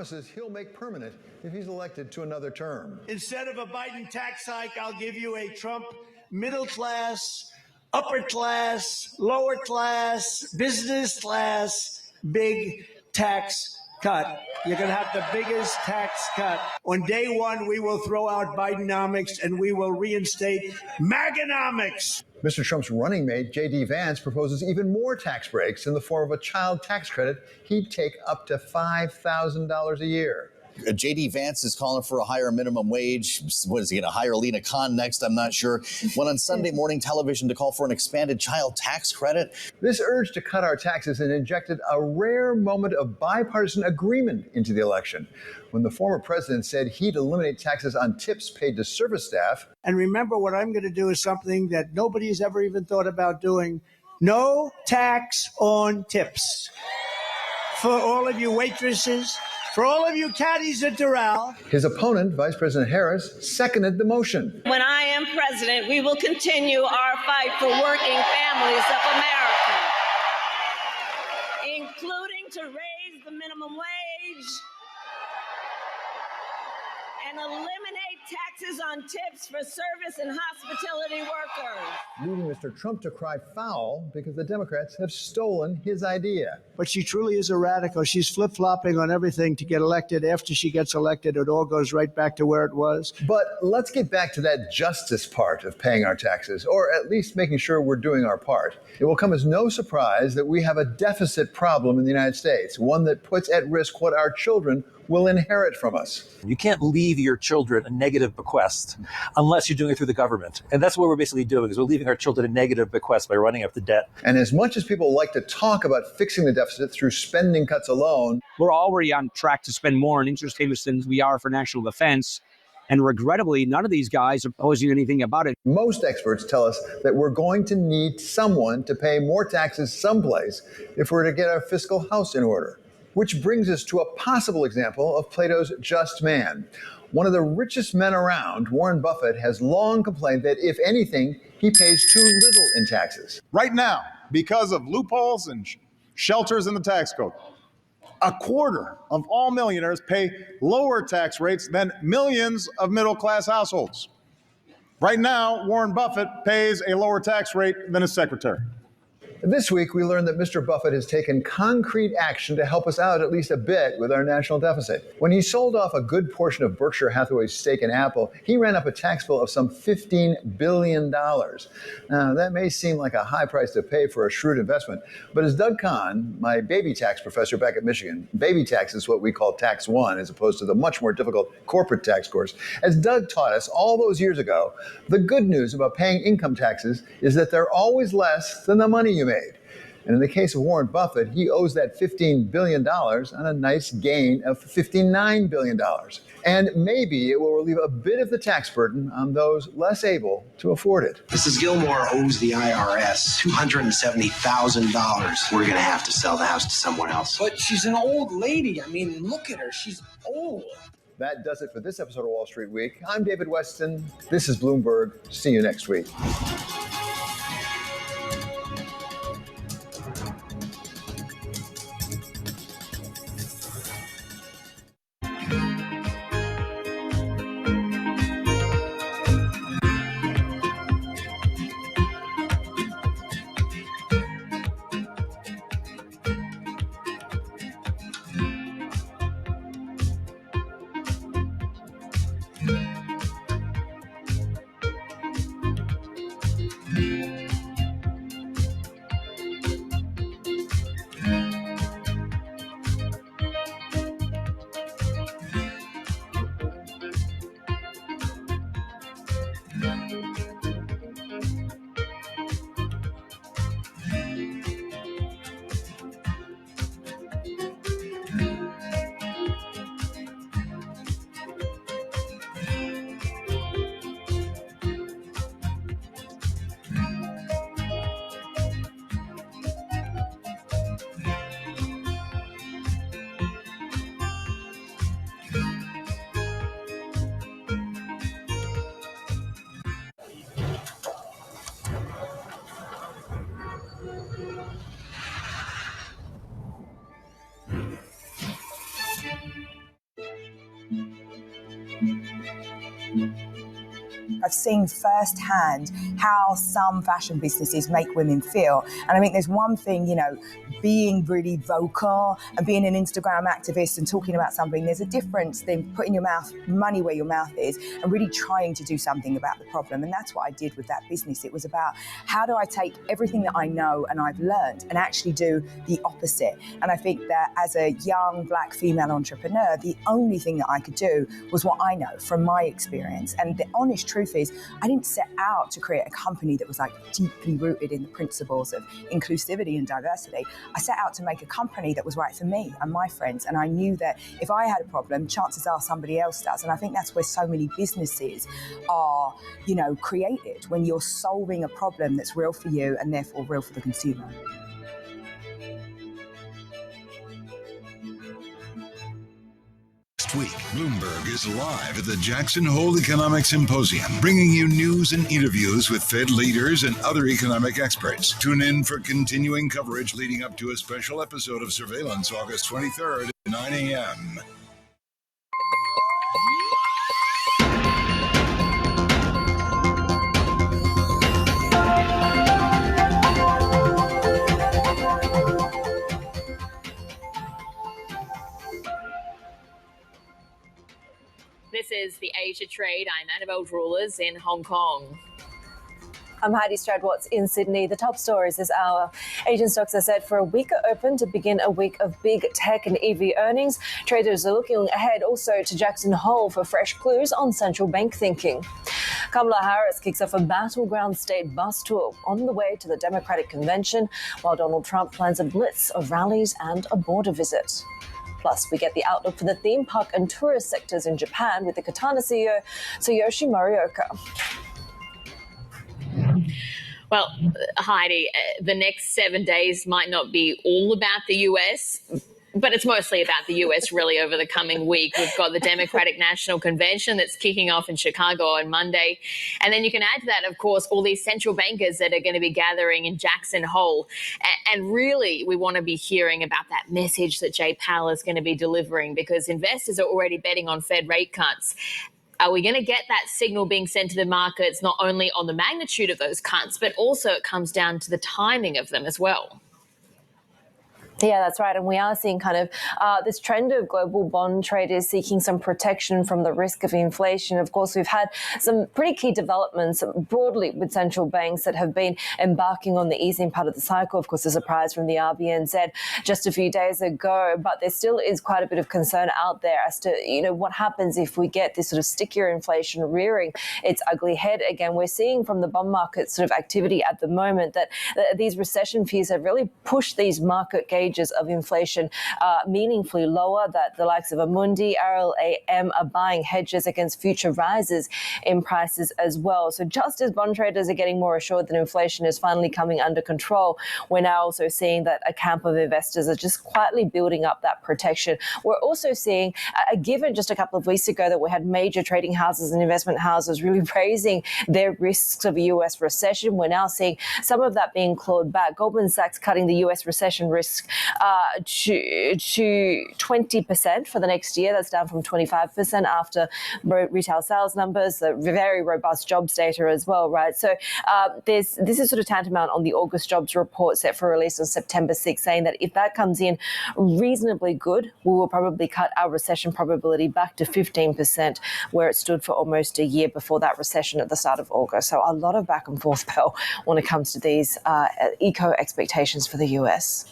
promises he'll make permanent if he's elected to another term. Instead of a Biden tax hike, I'll give you a Trump middle class, upper class, lower class, business class, big tax cut. You're going to have the biggest tax cut. On day one, we will throw out Bidenomics and we will reinstate MAGAnomics. Mr. Trump's running mate, J.D. Vance, proposes even more tax breaks in the form of a child tax credit he'd take up to $5,000 a year. J.D. Vance is calling for a higher minimum wage. What is he going to hire Lena Khan next? I'm not sure. Went on Sunday morning television to call for an expanded child tax credit. This urge to cut our taxes had injected a rare moment of bipartisan agreement into the election when the former president said he'd eliminate taxes on tips paid to service staff. And remember, what I'm going to do is something that nobody's ever even thought about doing. No tax on tips. For all of you waitresses, for all of you caddies at Doral. His opponent, Vice President Harris, seconded the motion. When I am president, we will continue our fight for working families of America, including to raise the minimum wage and eliminate taxes on tips for service and hospitality workers. Leading Mr. Trump to cry foul because the Democrats have stolen his idea. But she truly is a radical. She's flip-flopping on everything to get elected. After she gets elected, it all goes right back to where it was. But let's get back to that justice part of paying our taxes, or at least making sure we're doing our part. It will come as no surprise that we have a deficit problem in the United States, one that puts at risk what our children will inherit from us. You can't leave your children a negative bequest unless you're doing it through the government. And that's what we're basically doing, is we're leaving our children a negative bequest by running up the debt. And as much as people like to talk about fixing the deficit through spending cuts alone, we're already on track to spend more on interest payments than we are for national defense. And regrettably, none of these guys are posing anything about it. Most experts tell us that we're going to need someone to pay more taxes someplace if we're to get our fiscal house in order. Which brings us to a possible example of Plato's just man. One of the richest men around, Warren Buffett, has long complained that, if anything, he pays too little in taxes. Right now, because of loopholes and shelters in the tax code, a quarter of all millionaires pay lower tax rates than millions of middle-class households. Right now, Warren Buffett pays a lower tax rate than his secretary. This week, we learned that Mr. Buffett has taken concrete action to help us out at least a bit with our national deficit. When he sold off a good portion of Berkshire Hathaway's stake in Apple, he ran up a tax bill of some $15 billion. Now, that may seem like a high price to pay for a shrewd investment, but as Doug Kahn, my baby tax professor back at Michigan, baby tax is what we call tax one as opposed to the much more difficult corporate tax course. As Doug taught us all those years ago, the good news about paying income taxes is that they're always less than the money you made. And in the case of Warren Buffett, he owes that $15 billion on a nice gain of $59 billion. And maybe it will relieve a bit of the tax burden on those less able to afford it. Mrs. Gilmore owes the IRS $270,000. We're going to have to sell the house to someone else. But she's an old lady. I mean, look at her. She's old. That does it for this episode of Wall Street Week. I'm David Weston. This is Bloomberg. See you next week. I've seen firsthand how some fashion businesses make women feel. And I think there's one thing, being really vocal and being an Instagram activist and talking about something, there's a difference than putting your money where your mouth is and really trying to do something about the problem. And that's what I did with that business. It was about how do I take everything that I know and I've learned and actually do the opposite. And I think that as a young Black female entrepreneur, the only thing that I could do was what I know from my experience. And the honest truth is, I didn't set out to create a company that was like deeply rooted in the principles of inclusivity and diversity. I set out to make a company that was right for me and my friends. And I knew that if I had a problem, chances are somebody else does. And I think that's where so many businesses are, created, when you're solving a problem that's real for you and therefore real for the consumer. Next week, Bloomberg is live at the Jackson Hole Economic Symposium, bringing you news and interviews with Fed leaders and other economic experts. Tune in for continuing coverage leading up to a special episode of Surveillance August 23rd at 9 a.m. This is the Asia Trade. I'm Annabelle Rulers in Hong Kong. I'm Heidi Stradwatts in Sydney. The top stories this hour. Asian stocks are set for a weaker open to begin a week of big tech and EV earnings. Traders are looking ahead also to Jackson Hole for fresh clues on central bank thinking. Kamala Harris kicks off a battleground state bus tour on the way to the Democratic convention, while Donald Trump plans a blitz of rallies and a border visit. Plus, we get the outlook for the theme park and tourist sectors in Japan with the Katana CEO, Tsuyoshi Morioka. Well, Heidi, the next 7 days might not be all about the US, but it's mostly about the US really over the coming week. We've got the Democratic National Convention that's kicking off in Chicago on Monday. And then you can add to that, of course, all these central bankers that are going to be gathering in Jackson Hole. And really, we want to be hearing about that message that Jay Powell is going to be delivering, because investors are already betting on Fed rate cuts. Are we going to get that signal being sent to the markets, not only on the magnitude of those cuts, but also it comes down to the timing of them as well? Yeah, that's right. And we are seeing kind of this trend of global bond traders seeking some protection from the risk of inflation. Of course, we've had some pretty key developments broadly with central banks that have been embarking on the easing part of the cycle. Of course, a surprise from the RBNZ just a few days ago. But there still is quite a bit of concern out there as to, what happens if we get this sort of stickier inflation rearing its ugly head again. We're seeing from the bond market sort of activity at the moment that these recession fears have really pushed these market gauges of inflation meaningfully lower, that the likes of Amundi, RLAM are buying hedges against future rises in prices as well. So just as bond traders are getting more assured that inflation is finally coming under control, we're now also seeing that a camp of investors are just quietly building up that protection. We're also seeing, given just a couple of weeks ago that we had major trading houses and investment houses really raising their risks of a US recession, we're now seeing some of that being clawed back. Goldman Sachs cutting the US recession risk to 20% for the next year. That's down from 25% after retail sales numbers, the very robust jobs data as well, right? So this is sort of tantamount on the August jobs report set for release on September 6th, saying that if that comes in reasonably good, we will probably cut our recession probability back to 15%, where it stood for almost a year before that recession at the start of August. So a lot of back and forth, Bell, when it comes to these eco expectations for the US.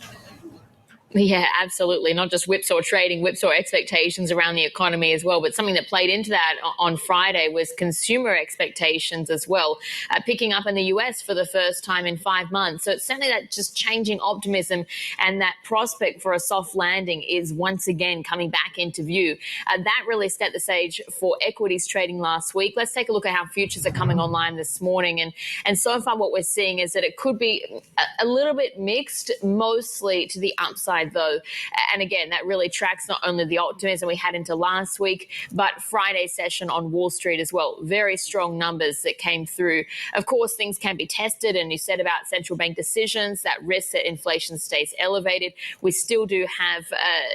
Yeah, absolutely. Not just whipsaw trading, whipsaw expectations around the economy as well. But something that played into that on Friday was consumer expectations as well, picking up in the US for the first time in 5 months. So it's certainly that just changing optimism, and that prospect for a soft landing is once again coming back into view. That really set the stage for equities trading last week. Let's take a look at how futures are coming online this morning. And so far what we're seeing is that it could be a little bit mixed, mostly to the upside upside, though. And again, that really tracks not only the optimism we had into last week, but Friday's session on Wall Street as well. Very strong numbers that came through. Of course, things can be tested, and you said about central bank decisions, that risk that inflation stays elevated. We still do have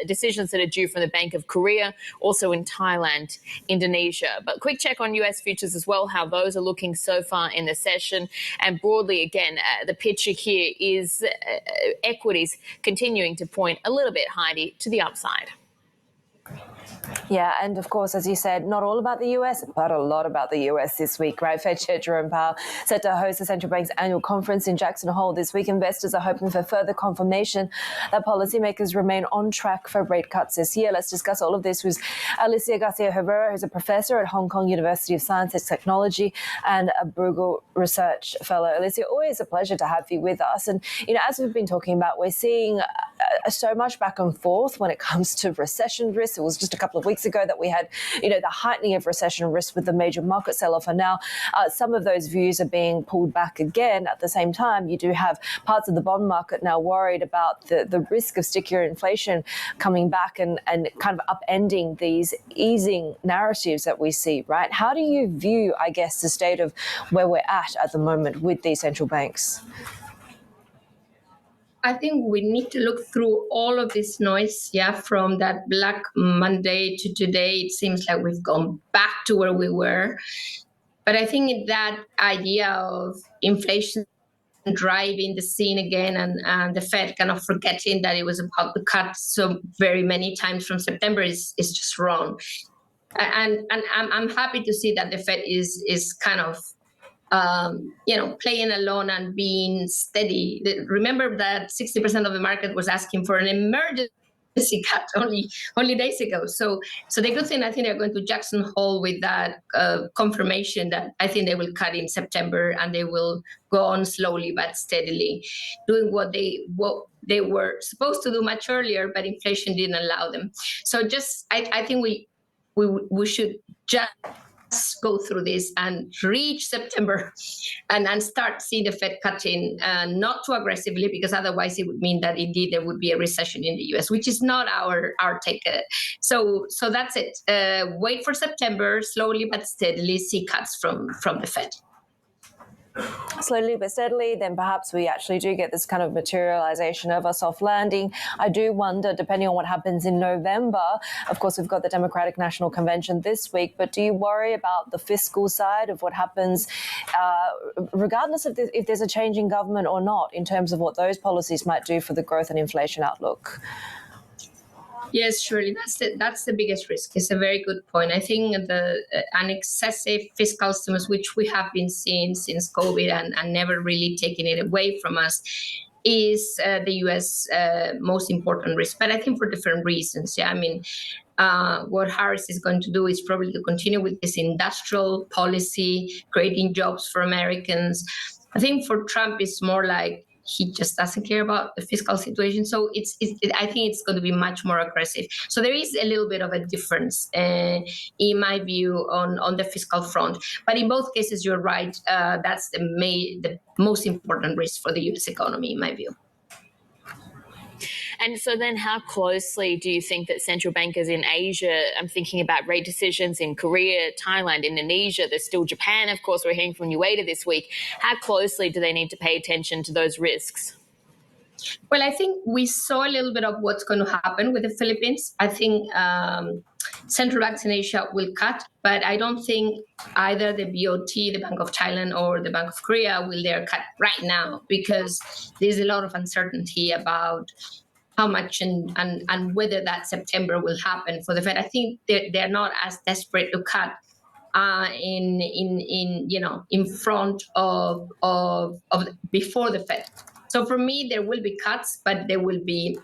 decisions that are due from the Bank of Korea, also in Thailand, Indonesia. But quick check on US futures as well, how those are looking so far in the session. And broadly, again, the picture here is equities continuing to point a little bit, Heidi, to the upside. Yeah, and of course, as you said, not all about the US, but a lot about the US this week, right? Fed Chair Jerome Powell set to host the central bank's annual conference in Jackson Hole this week. Investors are hoping for further confirmation that policymakers remain on track for rate cuts this year. Let's discuss all of this with Alicia Garcia-Herrera, who's a professor at Hong Kong University of Science and Technology and a Bruegel Research Fellow. Alicia, always a pleasure to have you with us. And, as we've been talking about, we're seeing so much back and forth when it comes to recession risk. It was just a couple of weeks ago that we had, the heightening of recession risk with the major market sell-off. And now some of those views are being pulled back again. At the same time, you do have parts of the bond market now worried about the risk of stickier inflation coming back and kind of upending these easing narratives that we see, right? How do you view, I guess, the state of where we're at the moment with these central banks? I think we need to look through all of this noise, from that Black Monday to today. It seems like we've gone back to where we were. But I think that idea of inflation driving the scene again and the Fed kind of forgetting that it was about to cut so very many times from September is just wrong. And I'm happy to see that the Fed is kind of playing alone and being steady. Remember that 60% of the market was asking for an emergency cut only days ago. So the good thing, I think they're going to Jackson Hole with that confirmation that I think they will cut in September, and they will go on slowly but steadily, doing what they were supposed to do much earlier, but inflation didn't allow them. So I think we should just go through this and reach September and start seeing the Fed cutting, not too aggressively, because otherwise it would mean that indeed there would be a recession in the US, which is not our take. So that's it. Wait for September, slowly but steadily see cuts from the Fed. Slowly but steadily, then perhaps we actually do get this kind of materialization of a soft landing. I do wonder, depending on what happens in November, of course, we've got the Democratic National Convention this week, but do you worry about the fiscal side of what happens, regardless of if there's a change in government or not, in terms of what those policies might do for the growth and inflation outlook? Yes, surely. That's the biggest risk. It's a very good point. I think an excessive fiscal stimulus, which we have been seeing since COVID and never really taking it away from us, is the U.S. Most important risk. But I think for different reasons. What Harris is going to do is probably to continue with this industrial policy, creating jobs for Americans. I think for Trump, it's more like he just doesn't care about the fiscal situation. So I think it's going to be much more aggressive. So there is a little bit of a difference, in my view, on the fiscal front. But in both cases, you're right. That's the most important risk for the U.S. economy, in my view. And so then how closely do you think that central bankers in Asia, I'm thinking about rate decisions in Korea, Thailand, Indonesia, there's still Japan, of course, we're hearing from UATA this week. How closely do they need to pay attention to those risks? Well, I think we saw a little bit of what's going to happen with the Philippines. I think central banks in Asia will cut, but I don't think either the BOT, the Bank of Thailand, or the Bank of Korea will dare cut right now, because there's a lot of uncertainty about how much and whether that September will happen for the Fed. I think they're not as desperate to cut in front of before the Fed. So for me, there will be cuts, but they will be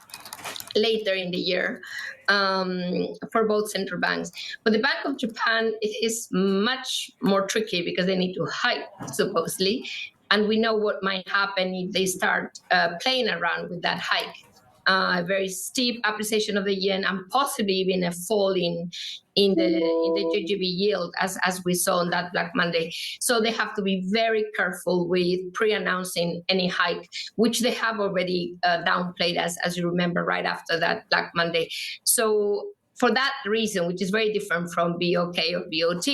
later in the year for both central banks. But the Bank of Japan, it is much more tricky because they need to hike, supposedly. And we know what might happen if they start playing around with that hike. a very steep appreciation of the yen, and possibly even a fall in the JGB yield, as we saw on that Black Monday. So they have to be very careful with pre-announcing any hike, which they have already downplayed, as you remember, right after that Black Monday. So for that reason, which is very different from BOK or BOT,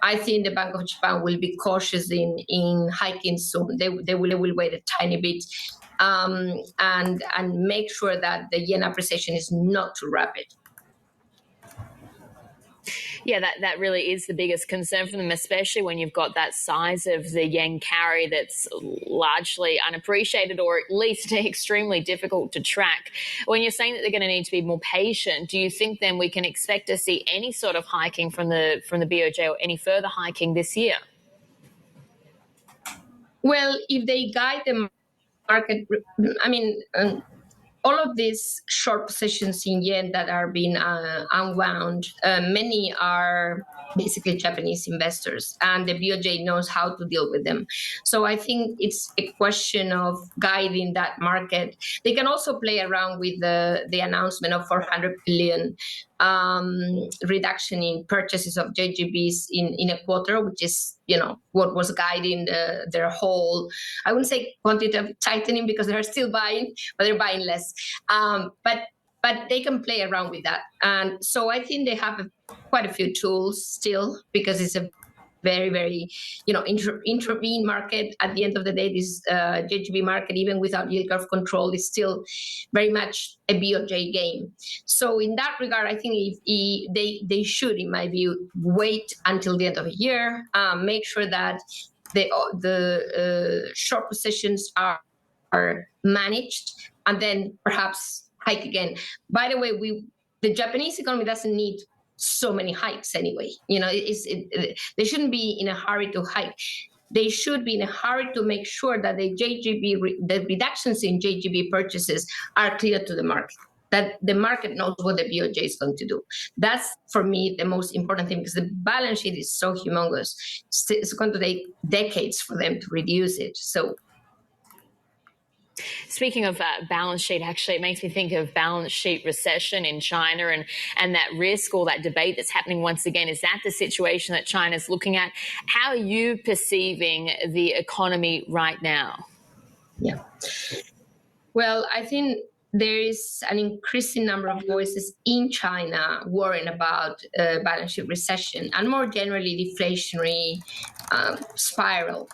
I think the Bank of Japan will be cautious in hiking soon. They will wait a tiny bit and make sure that the yen appreciation is not too rapid. Yeah, that really is the biggest concern for them, especially when you've got that size of the yen carry that's largely unappreciated, or at least extremely difficult to track. When you're saying that they're going to need to be more patient, do you think then we can expect to see any sort of hiking from the BOJ, or any further hiking this year? Well, if they guide the market, I mean, all of these short positions in yen that are being unwound, many are basically Japanese investors, and the BOJ knows how to deal with them. So I think it's a question of guiding that market. They can also play around with the announcement of 400 billion reduction in purchases of JGBs in a quarter, which is, what was guiding their whole, I wouldn't say quantitative tightening, because they're still buying, but they're buying less. But they can play around with that. And so I think they have quite a few tools still, because it's a very, very, intervene market. At the end of the day, this JGB market, even without yield curve control, is still very much a BOJ game. So in that regard, I think they should, in my view, wait until the end of the year, make sure that the short positions are managed, and then perhaps hike again. By the way, the Japanese economy doesn't need so many hikes anyway. They shouldn't be in a hurry to hike. They should be in a hurry to make sure that the reductions in JGB purchases are clear to the market, that the market knows what the BOJ is going to do. That's, for me, the most important thing, because the balance sheet is so humongous. It's going to take decades for them to reduce it. So, speaking of balance sheet, actually, it makes me think of balance sheet recession in China and that risk, or that debate that's happening once again. Is that the situation that China's looking at? How are you perceiving the economy right now? Yeah. Well, I think there is an increasing number of voices in China worrying about balance sheet recession, and more generally deflationary spiral.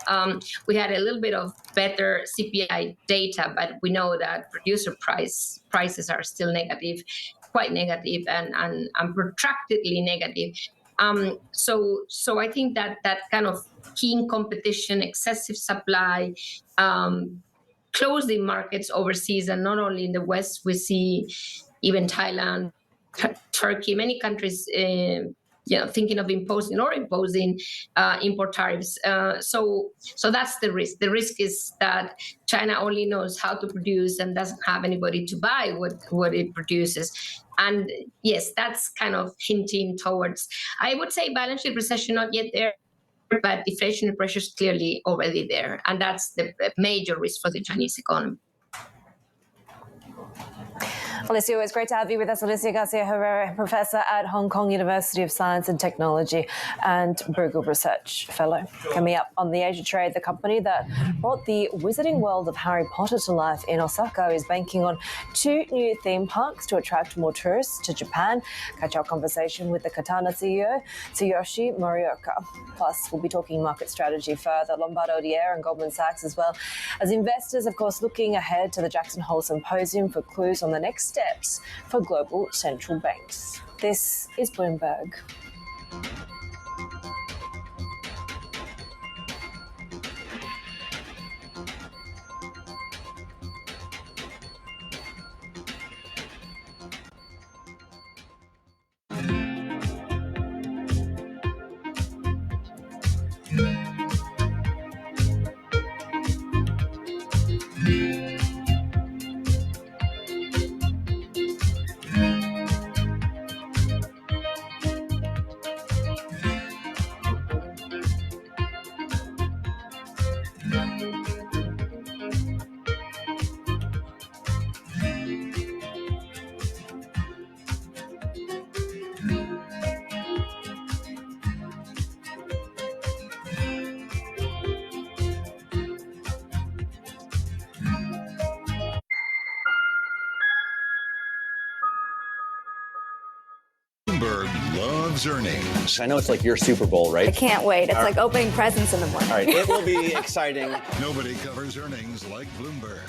We had a little bit of better CPI data, but we know that producer prices are still negative, quite negative, and protractedly negative. So I think that kind of keen competition, excessive supply, closing markets overseas, and not only in the West, we see even Thailand, Turkey, many countries thinking of imposing import tariffs. So that's the risk. The risk is that China only knows how to produce and doesn't have anybody to buy what it produces. And yes, that's kind of hinting towards, I would say, balance sheet recession, not yet there, but deflationary pressure is clearly already there. And that's the major risk for the Chinese economy. Alicia, it's great to have you with us. Alicia Garcia Herrera, Professor at Hong Kong University of Science and Technology and Bruegel Research Fellow. Coming up on the Asia Trade, the company that brought the wizarding world of Harry Potter to life in Osaka is banking on 2 new theme parks to attract more tourists to Japan. Catch our conversation with the Katana CEO, Tsuyoshi Morioka. Plus, we'll be talking market strategy further, Lombard Odier and Goldman Sachs, as well as investors, of course, looking ahead to the Jackson Hole Symposium for clues on the next steps for global central banks. This is Bloomberg. Bloomberg loves earnings. I know it's like your Super Bowl, right? I can't wait. It's like opening presents in the morning. All right, it will be exciting. Nobody covers earnings like Bloomberg.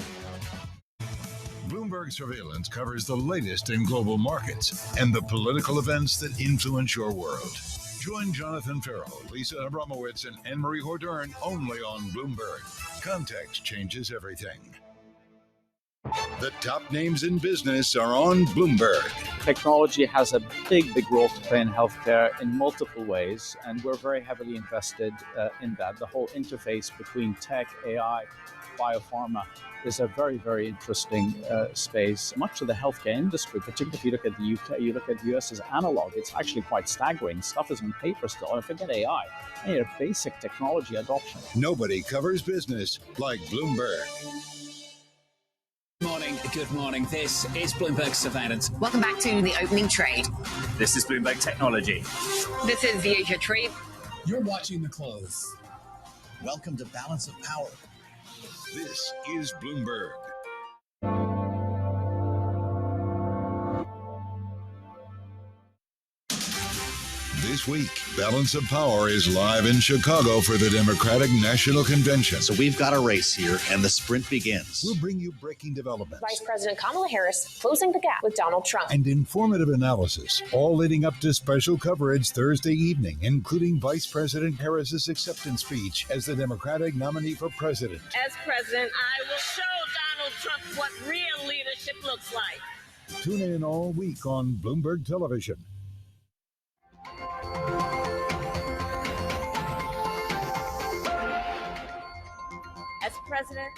Bloomberg Surveillance covers the latest in global markets and the political events that influence your world. Join Jonathan Farrell, Lisa Abramowitz, and Anne-Marie Hordern only on Bloomberg. Context changes everything. The top names in business are on Bloomberg. Technology has a big role to play in healthcare in multiple ways, and we're very heavily invested in that. The whole interface between tech, AI, biopharma is a very, very interesting space. Much of the healthcare industry, particularly if you look at the UK, you look at the US as analog, it's actually quite staggering. Stuff is on paper still, and forget AI. I need a basic technology adoption. Nobody covers business like Bloomberg. Good morning. This is Bloomberg Surveillance. Welcome back to the opening trade. This is Bloomberg Technology. This is the Asia trade. You're watching the close. Welcome to Balance of Power. This is Bloomberg. This week, Balance of Power is live in Chicago for the Democratic National Convention. So we've got a race here, and the sprint begins. We'll bring you breaking developments. Vice President Kamala Harris closing the gap with Donald Trump. And informative analysis, all leading up to special coverage Thursday evening, including Vice President Harris's acceptance speech as the Democratic nominee for president. As president, I will show Donald Trump what real leadership looks like. Tune in all week on Bloomberg Television. As president,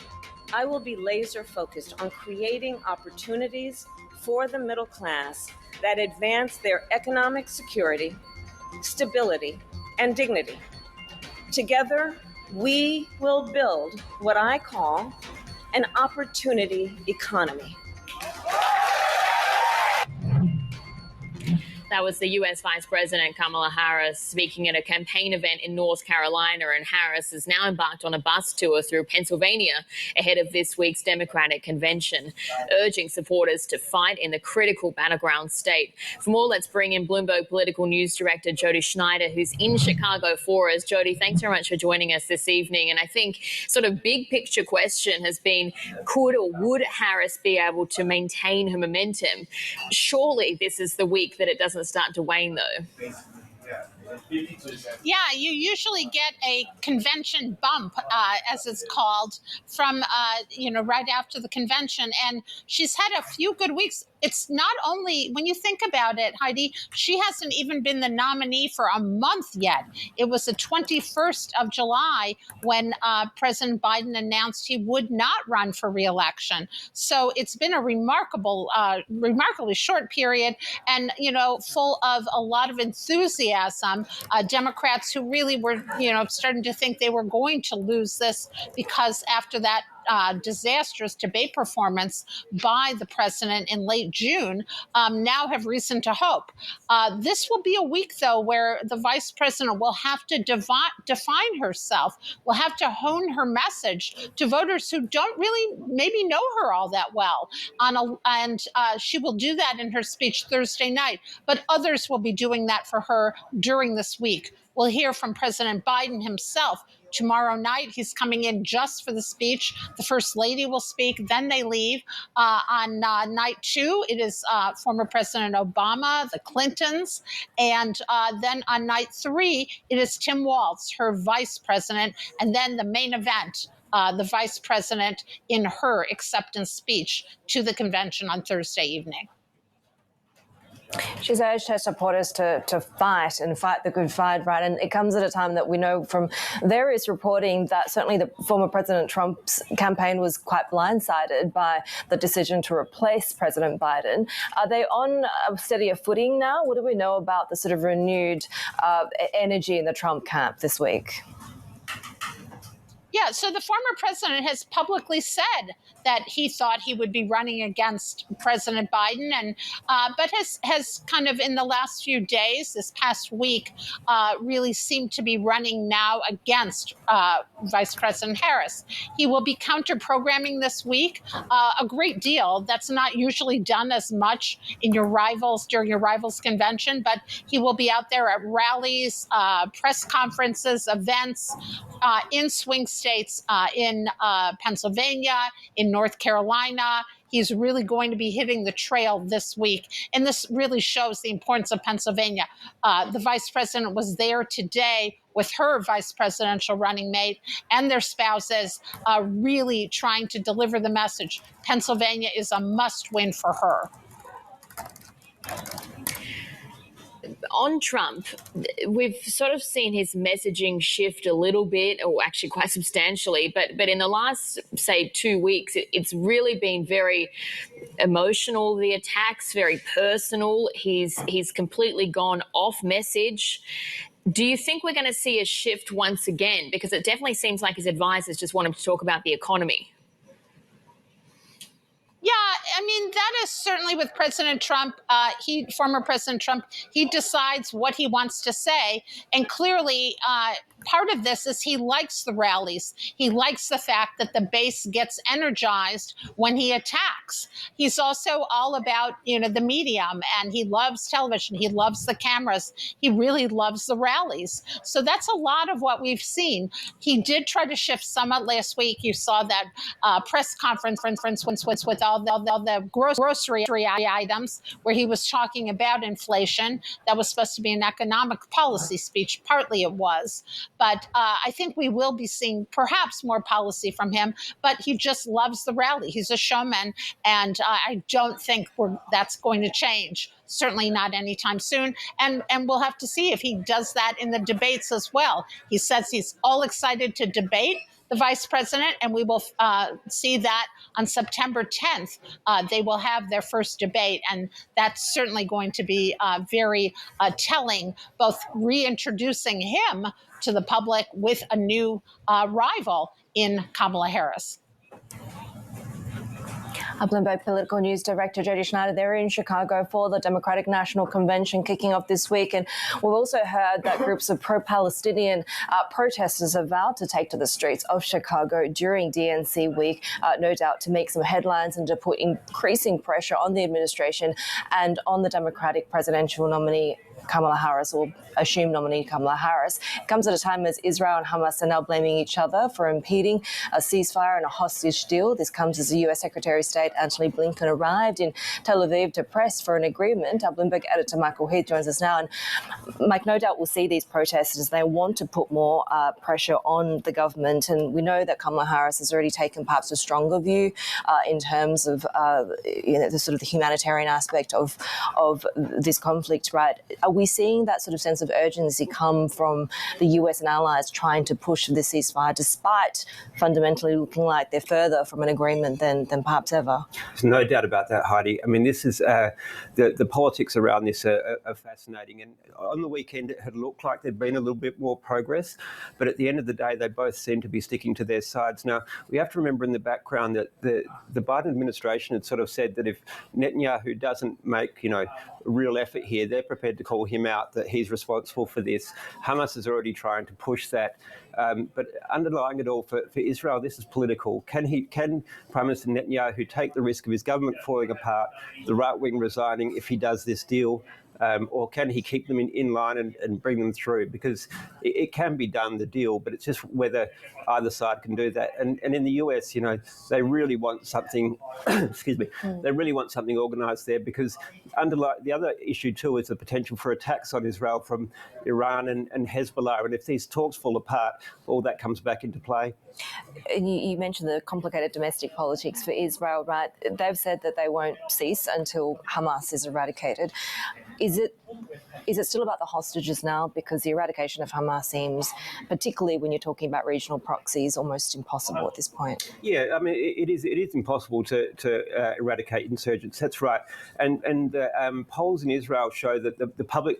I will be laser focused on creating opportunities for the middle class that advance their economic security, stability, and dignity. Together, we will build what I call an opportunity economy. That was the US Vice President Kamala Harris speaking at a campaign event in North Carolina, and Harris has now embarked on a bus tour through Pennsylvania ahead of this week's Democratic convention, urging supporters to fight in the critical battleground state. For more, let's bring in Bloomberg Political News Director Jody Schneider, who's in Chicago for us. Jody, thanks very much for joining us this evening. And I think sort of big picture question has been, could or would Harris be able to maintain her momentum? Surely this is the week that it doesn't start to wane, though. Yeah, you usually get a convention bump, as it's called, from, right after the convention. And she's had a few good weeks. It's not only, when you think about it, Heidi, she hasn't even been the nominee for a month yet. It was the 21st of July when President Biden announced he would not run for re-election. So it's been a remarkably short period and, full of a lot of enthusiasm. Democrats who really were, starting to think they were going to lose this because after that disastrous debate performance by the president in late June, now have reason to hope. This will be a week, though, where the vice president will have to define herself, will have to hone her message to voters who don't really maybe know her all that well. And she will do that in her speech Thursday night, but others will be doing that for her during this week. We'll hear from President Biden himself tomorrow night. He's coming in just for the speech. The First Lady will speak, then they leave. On night two, it is former President Obama, the Clintons. And then on night three, it is Tim Walz, her vice president. And then the main event, the vice president in her acceptance speech to the convention on Thursday evening. She's urged her supporters to fight and fight the good fight, right? And it comes at a time that we know from various reporting that certainly the former President Trump's campaign was quite blindsided by the decision to replace President Biden. Are they on a steadier footing now? What do we know about the sort of renewed energy in the Trump camp this week? Yeah, so the former president has publicly said that he thought he would be running against President Biden, and but has kind of in the last few days, this past week, really seemed to be running now against Vice President Harris. He will be counter-programming this week a great deal. That's not usually done as much in during your rivals convention, but he will be out there at rallies, press conferences, events in swing states, in Pennsylvania, in North Carolina. He's really going to be hitting the trail this week. And this really shows the importance of Pennsylvania. The vice president was there today with her vice presidential running mate and their spouses, really trying to deliver the message. Pennsylvania is a must win for her. On Trump, we've sort of seen his messaging shift a little bit, or actually quite substantially, but in the last, say, 2 weeks, it's really been very emotional, the attacks, very personal. He's completely gone off message. Do you think we're going to see a shift once again? Because it definitely seems like his advisors just want him to talk about the economy. Yeah, I mean, that is certainly with President Trump. Former President Trump, he decides what he wants to say. And clearly, part of this is he likes the rallies. He likes the fact that the base gets energized when he attacks. He's also all about, the medium, and he loves television. He loves the cameras. He really loves the rallies. So that's a lot of what we've seen. He did try to shift somewhat last week. You saw that press conference with all the grocery items where he was talking about inflation. That was supposed to be an economic policy speech. Partly it was. But I think we will be seeing perhaps more policy from him. But he just loves the rally. He's a showman. And I don't think that's going to change. Certainly not anytime soon. And we'll have to see if he does that in the debates as well. He says he's all excited to debate the vice president, and we will see that on September 10th. They will have their first debate, and that's certainly going to be very telling, both reintroducing him to the public with a new rival in Kamala Harris. Bloomberg Political News Director Jody Schneider, they're in Chicago for the Democratic National Convention kicking off this week. And we've also heard that groups of pro-Palestinian protesters have vowed to take to the streets of Chicago during DNC week, no doubt to make some headlines and to put increasing pressure on the administration and on the Democratic presidential nominee Kamala Harris, or assumed nominee Kamala Harris. It comes at a time as Israel and Hamas are now blaming each other for impeding a ceasefire and a hostage deal. This comes as the U.S. Secretary of State Antony Blinken arrived in Tel Aviv to press for an agreement. Our Bloomberg editor Michael Heath joins us now. And Mike, no doubt we'll see these protesters. They want to put more pressure on the government. And we know that Kamala Harris has already taken perhaps a stronger view in terms of the sort of the humanitarian aspect of this conflict, right? Are we seeing that sort of sense of urgency come from the US and allies trying to push the ceasefire, despite fundamentally looking like they're further from an agreement than perhaps ever? There's no doubt about that, Heidi. I mean, this is the politics around this are fascinating. And on the weekend, it had looked like there'd been a little bit more progress, but at the end of the day, they both seem to be sticking to their sides. Now, we have to remember in the background that the Biden administration had sort of said that if Netanyahu doesn't make, a real effort here, they're prepared to call him out, that he's responsible for this. Hamas is already trying to push that. But underlying it all, for Israel, this is political. Can Prime Minister Netanyahu take the risk of his government falling apart, the right wing resigning if he does this deal? Or can he keep them in line and bring them through? Because it can be done, the deal, but it's just whether either side can do that. And in the US, they really want something, excuse me, they really want something organised there, because the other issue too is the potential for attacks on Israel from Iran and Hezbollah. And if these talks fall apart, all that comes back into play. And you mentioned the complicated domestic politics for Israel, right? They've said that they won't cease until Hamas is eradicated. Is it Is it still about the hostages now? Because the eradication of Hamas seems, particularly when you're talking about regional proxies, almost impossible at this point. Yeah, I mean, it is impossible to eradicate insurgents. That's right. And polls in Israel show that the public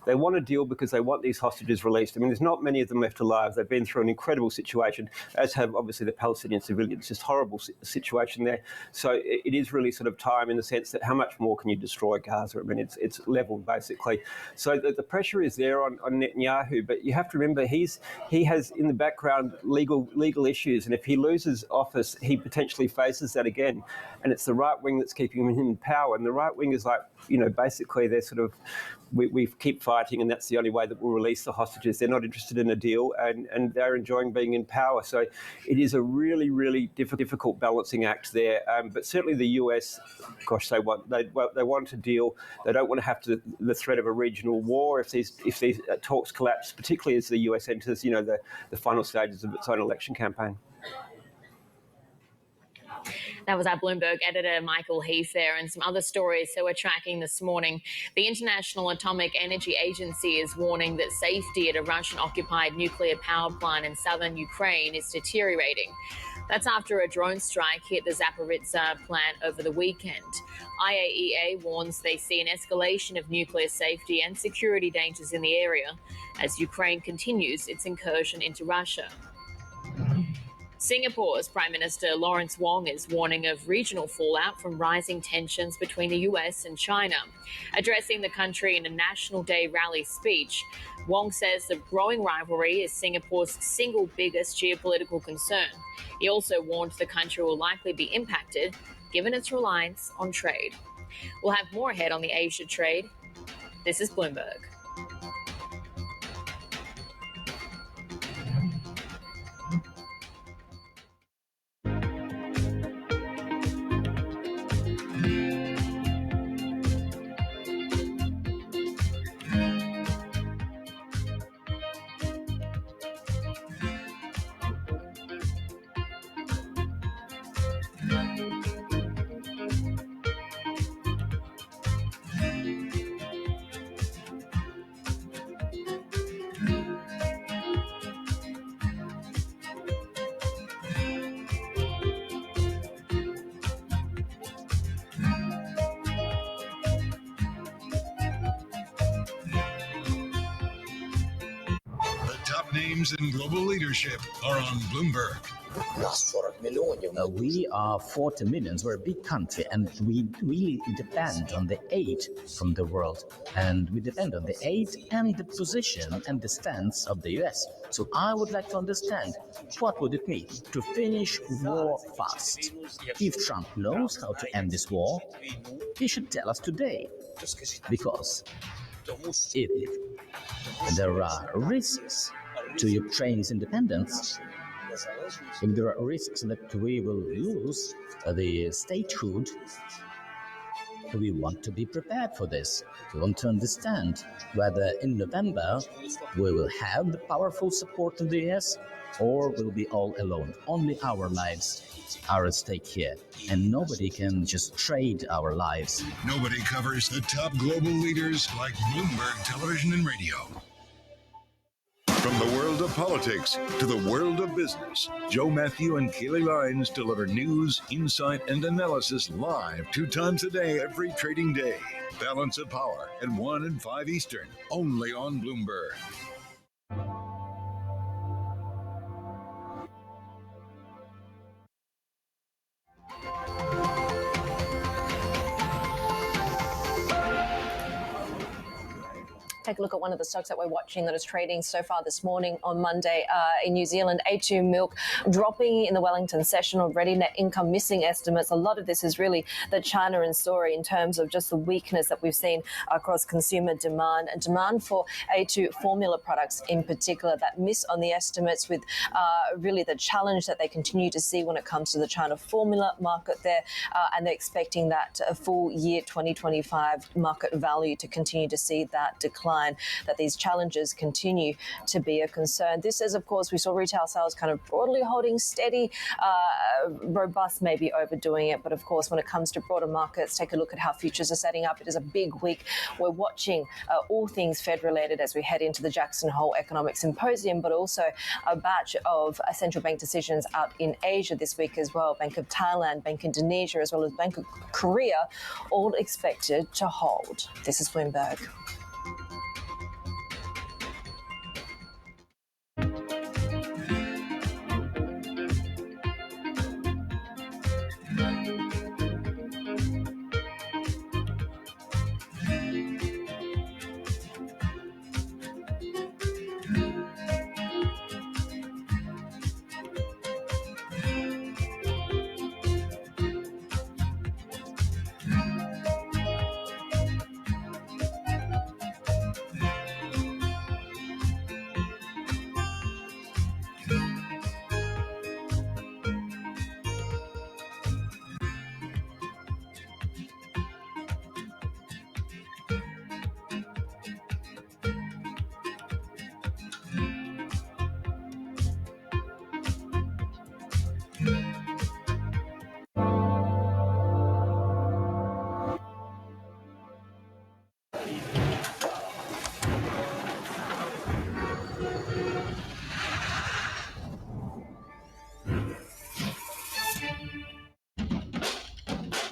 they want a deal because they want these hostages released. I mean, there's not many of them left alive. They've been through an incredible situation, as have obviously the Palestinian civilians. Just horrible situation there. So it is really sort of time in the sense that how much more can you destroy Gaza? I mean, it's leveled basically. So the pressure is there on Netanyahu, but you have to remember he has in the background legal issues, and if he loses office, he potentially faces that again. And it's the right wing that's keeping him in power. And the right wing is like, basically they're sort of, we keep fighting, and that's the only way that we'll release the hostages. They're not interested in a deal, and they're enjoying being in power. So it is a really, really difficult balancing act there. But certainly the US, gosh, they want a deal. They don't want to have the threat of a regional war if these talks collapse, particularly as the US enters, the final stages of its own election campaign. That was our Bloomberg editor, Michael Heath there, and some other stories that we're tracking this morning. The International Atomic Energy Agency is warning that safety at a Russian-occupied nuclear power plant in southern Ukraine is deteriorating. That's after a drone strike hit the Zaporizhzhia plant over the weekend. IAEA warns they see an escalation of nuclear safety and security dangers in the area as Ukraine continues its incursion into Russia. Singapore's Prime Minister Lawrence Wong is warning of regional fallout from rising tensions between the US and China. Addressing the country in a National Day rally speech, Wong says the growing rivalry is Singapore's single biggest geopolitical concern. He also warned the country will likely be impacted given its reliance on trade. We'll have more ahead on the Asia trade. This is Bloomberg. Names in global leadership are on Bloomberg. We are 40 million. We're a big country, and we really depend on the aid from the world. And we depend on the aid and the position and the stance of the US. So I would like to understand, what would it mean to finish war fast? If Trump knows how to end this war, he should tell us today. Because if there are risks to Ukraine's independence, if there are risks that we will lose the statehood, we want to be prepared for this. We want to understand whether in November we will have the powerful support of the US or we'll be all alone. Only our lives are at stake here, and nobody can just trade our lives. Nobody covers the top global leaders like Bloomberg Television and Radio. From the world of politics to the world of business, Joe Matthew and Kaylee Lines deliver news, insight, and analysis live 2 times a day every trading day. Balance of Power at 1 and 5 Eastern, only on Bloomberg. Take a look at one of the stocks that we're watching that is trading so far this morning on Monday in New Zealand. A2 Milk dropping in the Wellington session already. Net income missing estimates. A lot of this is really the China and story in terms of just the weakness that we've seen across consumer demand and demand for A2 formula products in particular that miss on the estimates, with really the challenge that they continue to see when it comes to the China formula market there. And they're expecting that full year 2025 market value to continue to see that decline. line that these challenges continue to be a concern. This is, of course, we saw retail sales kind of broadly holding steady, robust, maybe overdoing it. But of course, when it comes to broader markets, take a look at how futures are setting up. It is a big week. We're watching all things Fed related as we head into the Jackson Hole Economic Symposium, but also a batch of central bank decisions out in Asia this week as well. Bank of Thailand, Bank of Indonesia, as well as Bank of Korea, all expected to hold. This is Bloomberg.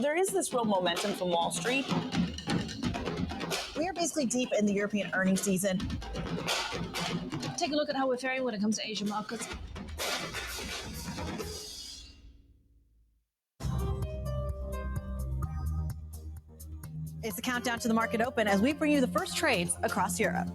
There is this real momentum from Wall Street. We are basically deep in the European earnings season. Take a look at how we're faring when it comes to Asian markets. It's the countdown to the market open as we bring you the first trades across Europe.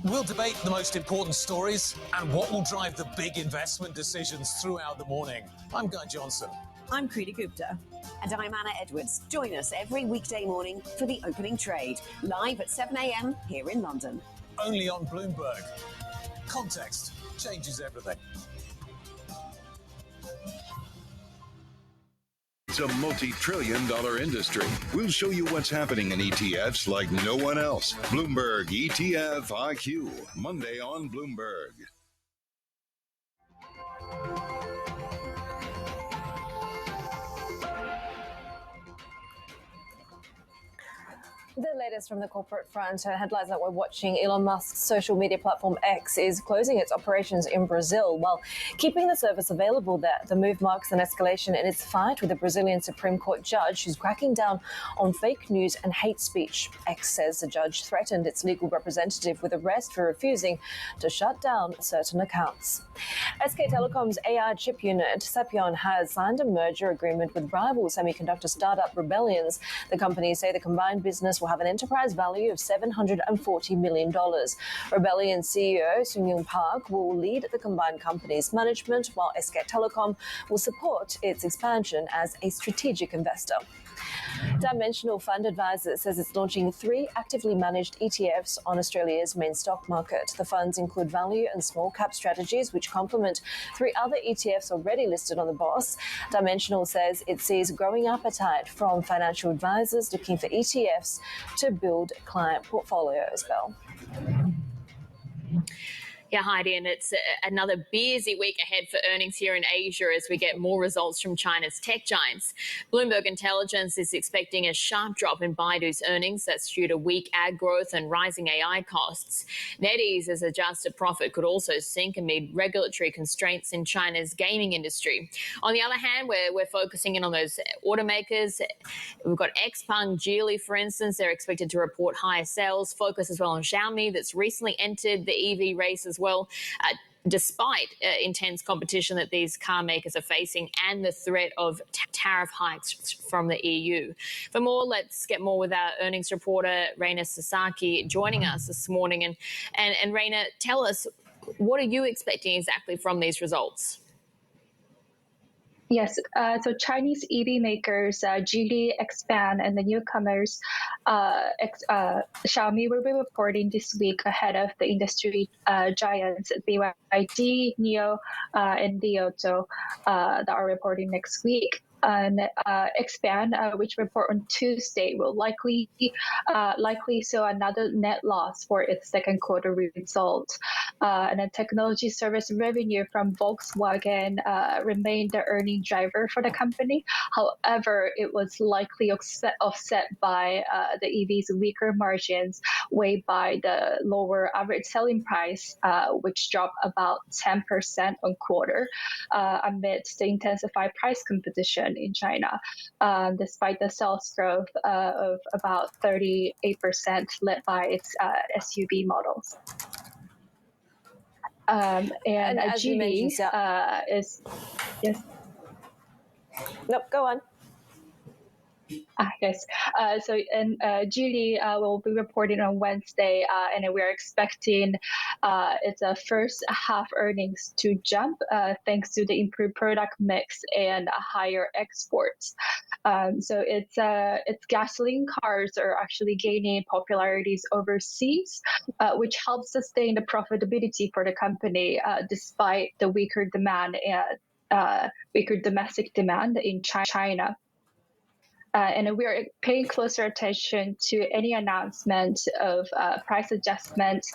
We'll debate the most important stories and what will drive the big investment decisions throughout the morning. I'm Guy Johnson. I'm Kriti Gupta. And I'm Anna Edwards. Join us every weekday morning for the opening trade, live at 7 a.m. here in London. Only on Bloomberg. Context changes everything. It's a multi-trillion-dollar industry. We'll show you what's happening in ETFs like no one else. Bloomberg ETF IQ, Monday on Bloomberg. The latest from the corporate front, headlines that we're watching: Elon Musk's social media platform X is closing its operations in Brazil while keeping the service available there. The move marks an escalation in its fight with the Brazilian Supreme Court judge who's cracking down on fake news and hate speech. X says the judge threatened its legal representative with arrest for refusing to shut down certain accounts. SK Telecom's AI chip unit, Sepion, has signed a merger agreement with rival semiconductor startup Rebellions. The companies say the combined business will have an enterprise value of $740 million. Rebellion CEO Sung-Yoon Park will lead the combined company's management, while SK Telecom will support its expansion as a strategic investor. Dimensional Fund Advisors says it's launching 3 actively managed ETFs on Australia's main stock market. The funds include value and small cap strategies, which complement 3 other ETFs already listed on the BOSS. Dimensional says it sees growing appetite from financial advisors looking for ETFs to build client portfolios. Belle. Yeah, Heidi, and it's another busy week ahead for earnings here in Asia as we get more results from China's tech giants. Bloomberg Intelligence is expecting a sharp drop in Baidu's earnings. That's due to weak ag growth and rising AI costs. NetEase's adjusted profit could also sink amid regulatory constraints in China's gaming industry. On the other hand, we're focusing in on those automakers. We've got Xpeng, Geely, for instance. They're expected to report higher sales. Focus as well on Xiaomi, that's recently entered the EV race as well, despite intense competition that these car makers are facing and the threat of tariff hikes from the EU. For more, let's get more with our earnings reporter, Reina Sasaki, joining us this morning. And Reina, tell us, what are you expecting exactly from these results? Yes, so Chinese EV makers, Geely, Xpeng, and the newcomers, Xiaomi, will be reporting this week ahead of the industry giants BYD, NIO, and Li Auto that are reporting next week. And Expand, which report on Tuesday, will likely show another net loss for its second quarter result. And the technology service revenue from Volkswagen remained the earning driver for the company. However, it was likely offset by the EV's weaker margins, weighed by the lower average selling price, which dropped about 10% on quarter amidst the intensified price competition in China, despite the sales growth of about 38%, led by its SUV models. And as you mentioned, is yes. Nope, go on. Yes. Geely will be reporting on Wednesday, and we are expecting its first half earnings to jump thanks to the improved product mix and higher exports. So its gasoline cars are actually gaining popularities overseas, which helps sustain the profitability for the company despite the weaker demand and weaker domestic demand in China. And we are paying closer attention to any announcement of price adjustments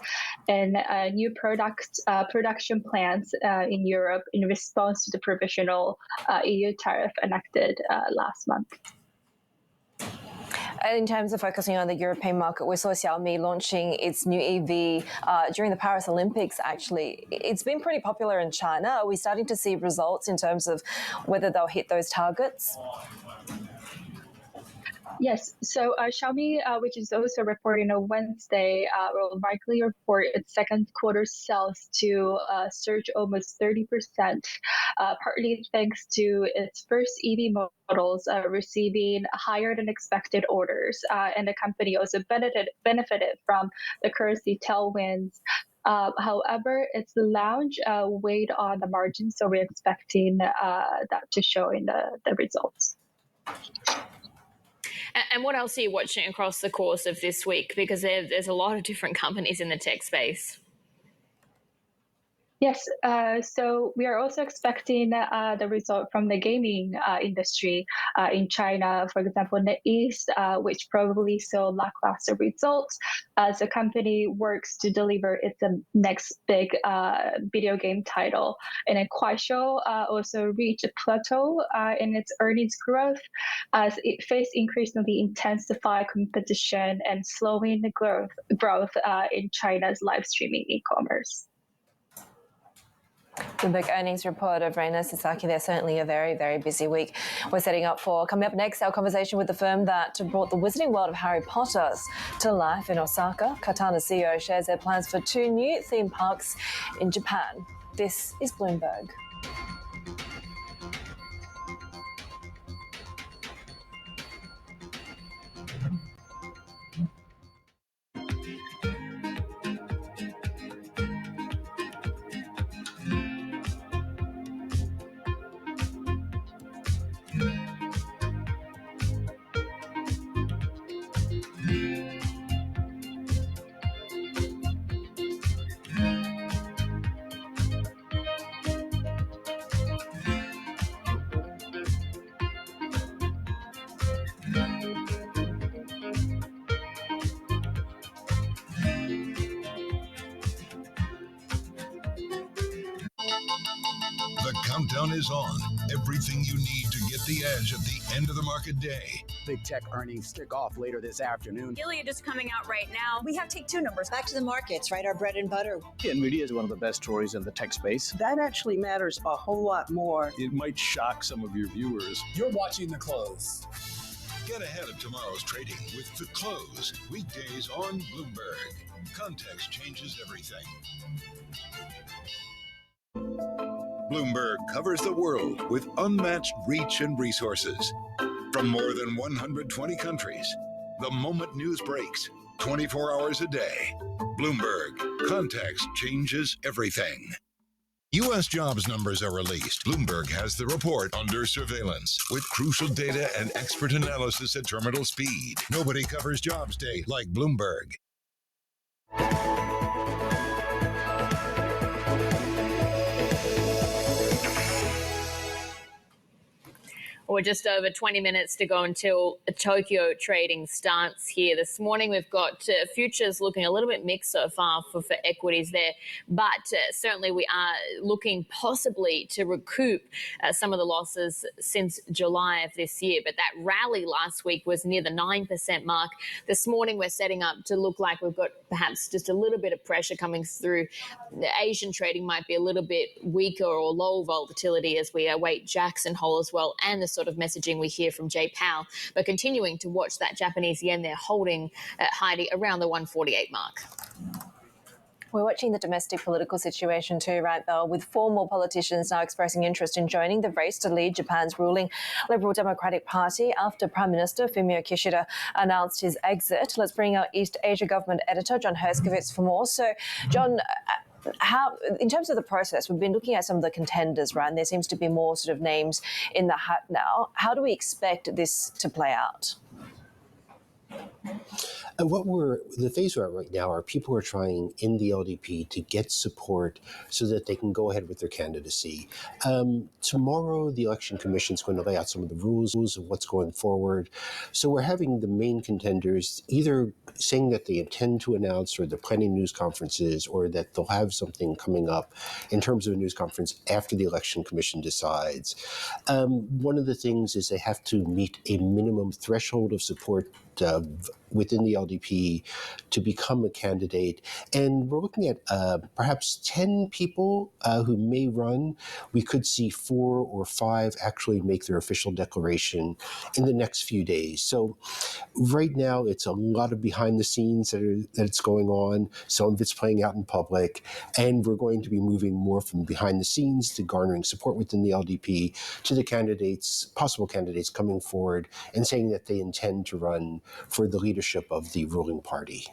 and new production plans in Europe in response to the provisional EU tariff enacted last month. In terms of focusing on the European market, we saw Xiaomi launching its new EV during the Paris Olympics, actually. It's been pretty popular in China. Are we starting to see results in terms of whether they'll hit those targets? Yes, so Xiaomi, which is also reporting on Wednesday, will likely report its second quarter sales to surge almost 30%, partly thanks to its first EV models receiving higher than expected orders. And the company also benefited from the currency tailwinds. However, its launch weighed on the margins, so we're expecting that to show in the results. And what else are you watching across the course of this week? Because there's a lot of different companies in the tech space. Yes, so we are also expecting the result from the gaming industry in China. For example, NetEase, which probably saw lackluster results as the company works to deliver its next big video game title. And then Kuaishou also reached a plateau in its earnings growth as it faced increasingly intensified competition and slowing the growth in China's live streaming e-commerce. The big earnings report of Reina Sasaki. They're certainly a very, very busy week we're setting up for. Coming up next, our conversation with the firm that brought the wizarding world of Harry Potter to life in Osaka. Katana CEO shares their plans for 2 new theme parks in Japan. This is Bloomberg. The countdown is on. Everything you need to get the edge at the end of the market day. Big tech earnings kick off later this afternoon. Gilead is coming out right now. We have Take-Two numbers. Back to the markets, right? Our bread and butter. NVIDIA is one of the best stories in the tech space. That actually matters a whole lot more. It might shock some of your viewers. You're watching The Close. Get ahead of tomorrow's trading with The Close. Weekdays on Bloomberg. Context changes everything. Bloomberg covers the world with unmatched reach and resources. From more than 120 countries, the moment news breaks, 24 hours a day. Bloomberg, context changes everything. U.S. jobs numbers are released. Bloomberg has the report under surveillance with crucial data and expert analysis at terminal speed. Nobody covers jobs day like Bloomberg. We're We're just over 20 minutes to go until Tokyo trading starts here. This morning we've got futures looking a little bit mixed so far for equities there, but certainly we are looking possibly to recoup some of the losses since July of this year. But that rally last week was near the 9% mark. This morning we're setting up to look like we've got perhaps just a little bit of pressure coming through. The Asian trading might be a little bit weaker or low volatility as we await Jackson Hole as well, and the sort of messaging we hear from Jay Powell. But continuing to watch that Japanese yen, they're holding Heidi around the 148 mark. We're watching the domestic political situation too, right, Belle, with 4 more politicians now expressing interest in joining the race to lead Japan's ruling Liberal Democratic Party after Prime Minister Fumio Kishida announced his exit. Let's bring our East Asia government editor, John Herskovits, for more. So, John, how, in terms of the process, we've been looking at some of the contenders, right, and there seems to be more sort of names in the hat now. How do we expect this to play out? The phase we're at right now are people who are trying in the LDP to get support so that they can go ahead with their candidacy. Tomorrow, the Election Commission is going to lay out some of the rules of what's going forward. So we're having the main contenders either saying that they intend to announce or they're planning news conferences or that they'll have something coming up in terms of a news conference after the Election Commission decides. One of the things is they have to meet a minimum threshold of support within the LDP to become a candidate. And we're looking at perhaps 10 people who may run. We could see 4 or 5 actually make their official declaration in the next few days. So right now, it's a lot of behind the scenes that's going on. Some of it's playing out in public. And we're going to be moving more from behind the scenes to garnering support within the LDP to the candidates, possible candidates coming forward and saying that they intend to run for the leadership of the ruling party.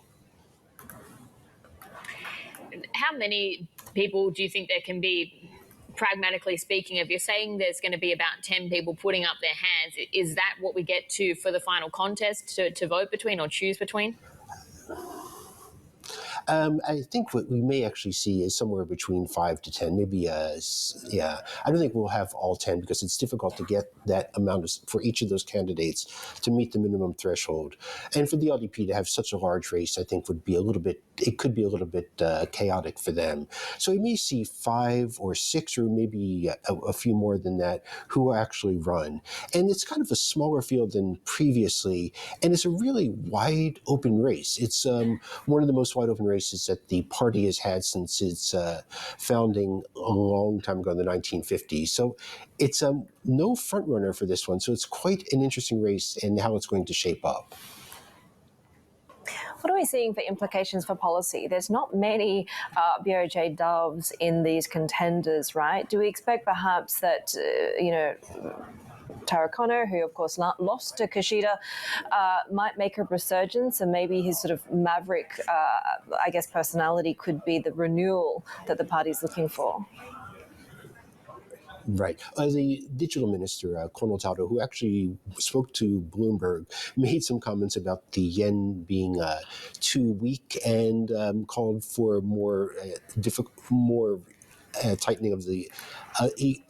How many people do you think there can be, pragmatically speaking? If you're saying there's going to be about 10 people putting up their hands, is that what we get to for the final contest to vote between or choose between? I think what we may actually see is somewhere between 5 to 10, maybe, yeah. I don't think we'll have all 10 because it's difficult to get that amount for each of those candidates to meet the minimum threshold. And for the LDP to have such a large race, I think could be a little bit chaotic for them. So we may see 5 or 6 or maybe a few more than that who will actually run. And it's kind of a smaller field than previously, and it's a really wide open race. It's one of the most wide open races that the party has had since its founding a long time ago in the 1950s. So it's no front runner for this one. So it's quite an interesting race and how it's going to shape up. What are we seeing for implications for policy? There's not many BOJ doves in these contenders, right? Do we expect perhaps that, Tara Conner, who of course lost to Kishida, might make a resurgence, and maybe his sort of maverick, personality could be the renewal that the party's looking for? Right. The digital minister, Kono, who actually spoke to Bloomberg, made some comments about the yen being too weak and called for more tightening of the. He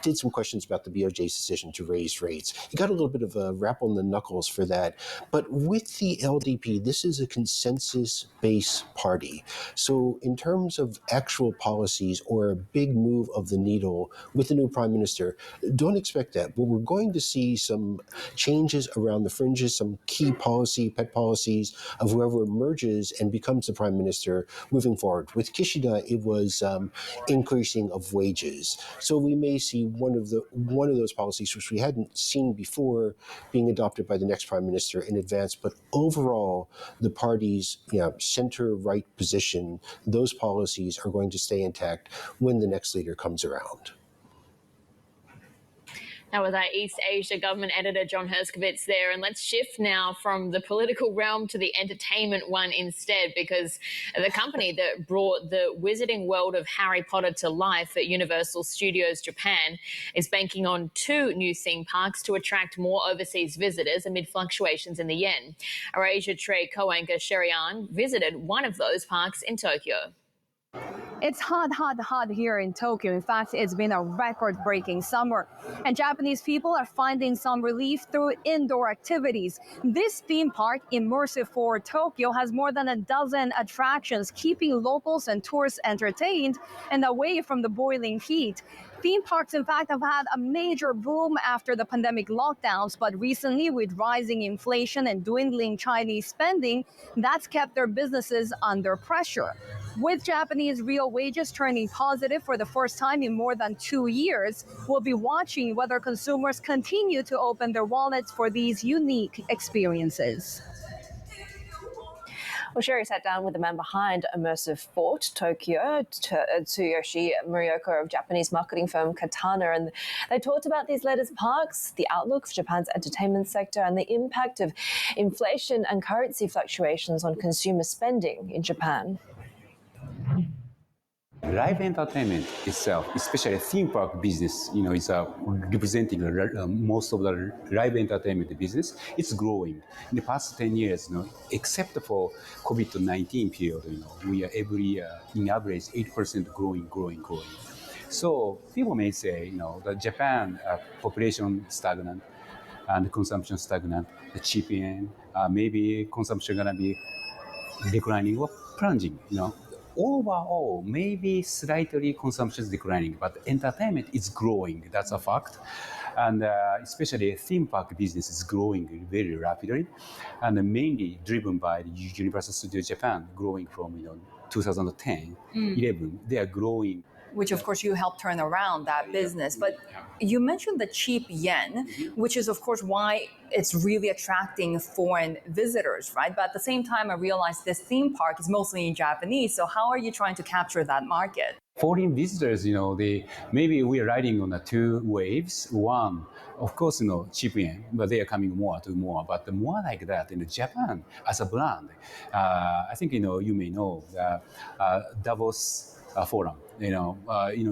did some questions about the BOJ's decision to raise rates. He got a little bit of a rap on the knuckles for that. But with the LDP, this is a consensus-based party. So in terms of actual policies or a big move of the needle with the new prime minister, don't expect that. But we're going to see some changes around the fringes, some key pet policies of whoever emerges and becomes the prime minister moving forward. With Kishida, it was increasing of wages. So we may see one of those policies which we hadn't seen before being adopted by the next prime minister in advance. But overall, the party's center-right position, those policies are going to stay intact when the next leader comes around. That was our East Asia government editor, John Herskovits, there. And let's shift now from the political realm to the entertainment one instead, because the company that brought the wizarding world of Harry Potter to life at Universal Studios Japan is banking on 2 new theme parks to attract more overseas visitors amid fluctuations in the yen. Our Asia Trade co-anchor Sherry Ahn visited one of those parks in Tokyo. It's hot, hot, hot here in Tokyo. In fact, it's been a record-breaking summer. And Japanese people are finding some relief through indoor activities. This theme park, Immersive for Tokyo, has more than a dozen attractions, keeping locals and tourists entertained and away from the boiling heat. Theme parks, in fact, have had a major boom after the pandemic lockdowns, but recently, with rising inflation and dwindling Chinese spending, that's kept their businesses under pressure. With Japanese real wages turning positive for the first time in more than 2 years, we'll be watching whether consumers continue to open their wallets for these unique experiences. Well, Sherry sat down with the man behind Immersive Fort Tokyo, Tsuyoshi Murioka of Japanese marketing firm Katana, and they talked about these latest parks, the outlook for Japan's entertainment sector, and the impact of inflation and currency fluctuations on consumer spending in Japan. Live entertainment itself, especially theme park business, is representing most of the live entertainment business. It's growing. In the past 10 years, except for COVID-19 period, we are every year, in average, 8% growing. So people may say, that Japan population stagnant and consumption stagnant, the cheap yen, maybe consumption gonna be declining or plunging, Overall, maybe slightly consumption is declining, but entertainment is growing. That's a fact. And especially theme park business is growing very rapidly, and mainly driven by the Universal Studios Japan, growing from 2010, 11. They are growing. Which, of course, you helped turn around that business. But you mentioned the cheap yen, which is, of course, why it's really attracting foreign visitors, right? But at the same time, I realized this theme park is mostly in Japanese. So how are you trying to capture that market? Foreign visitors, maybe we are riding on the two waves. One, of course, cheap yen, but they are coming more. But more like that in Japan as a brand, I think you may know the Davos Forum.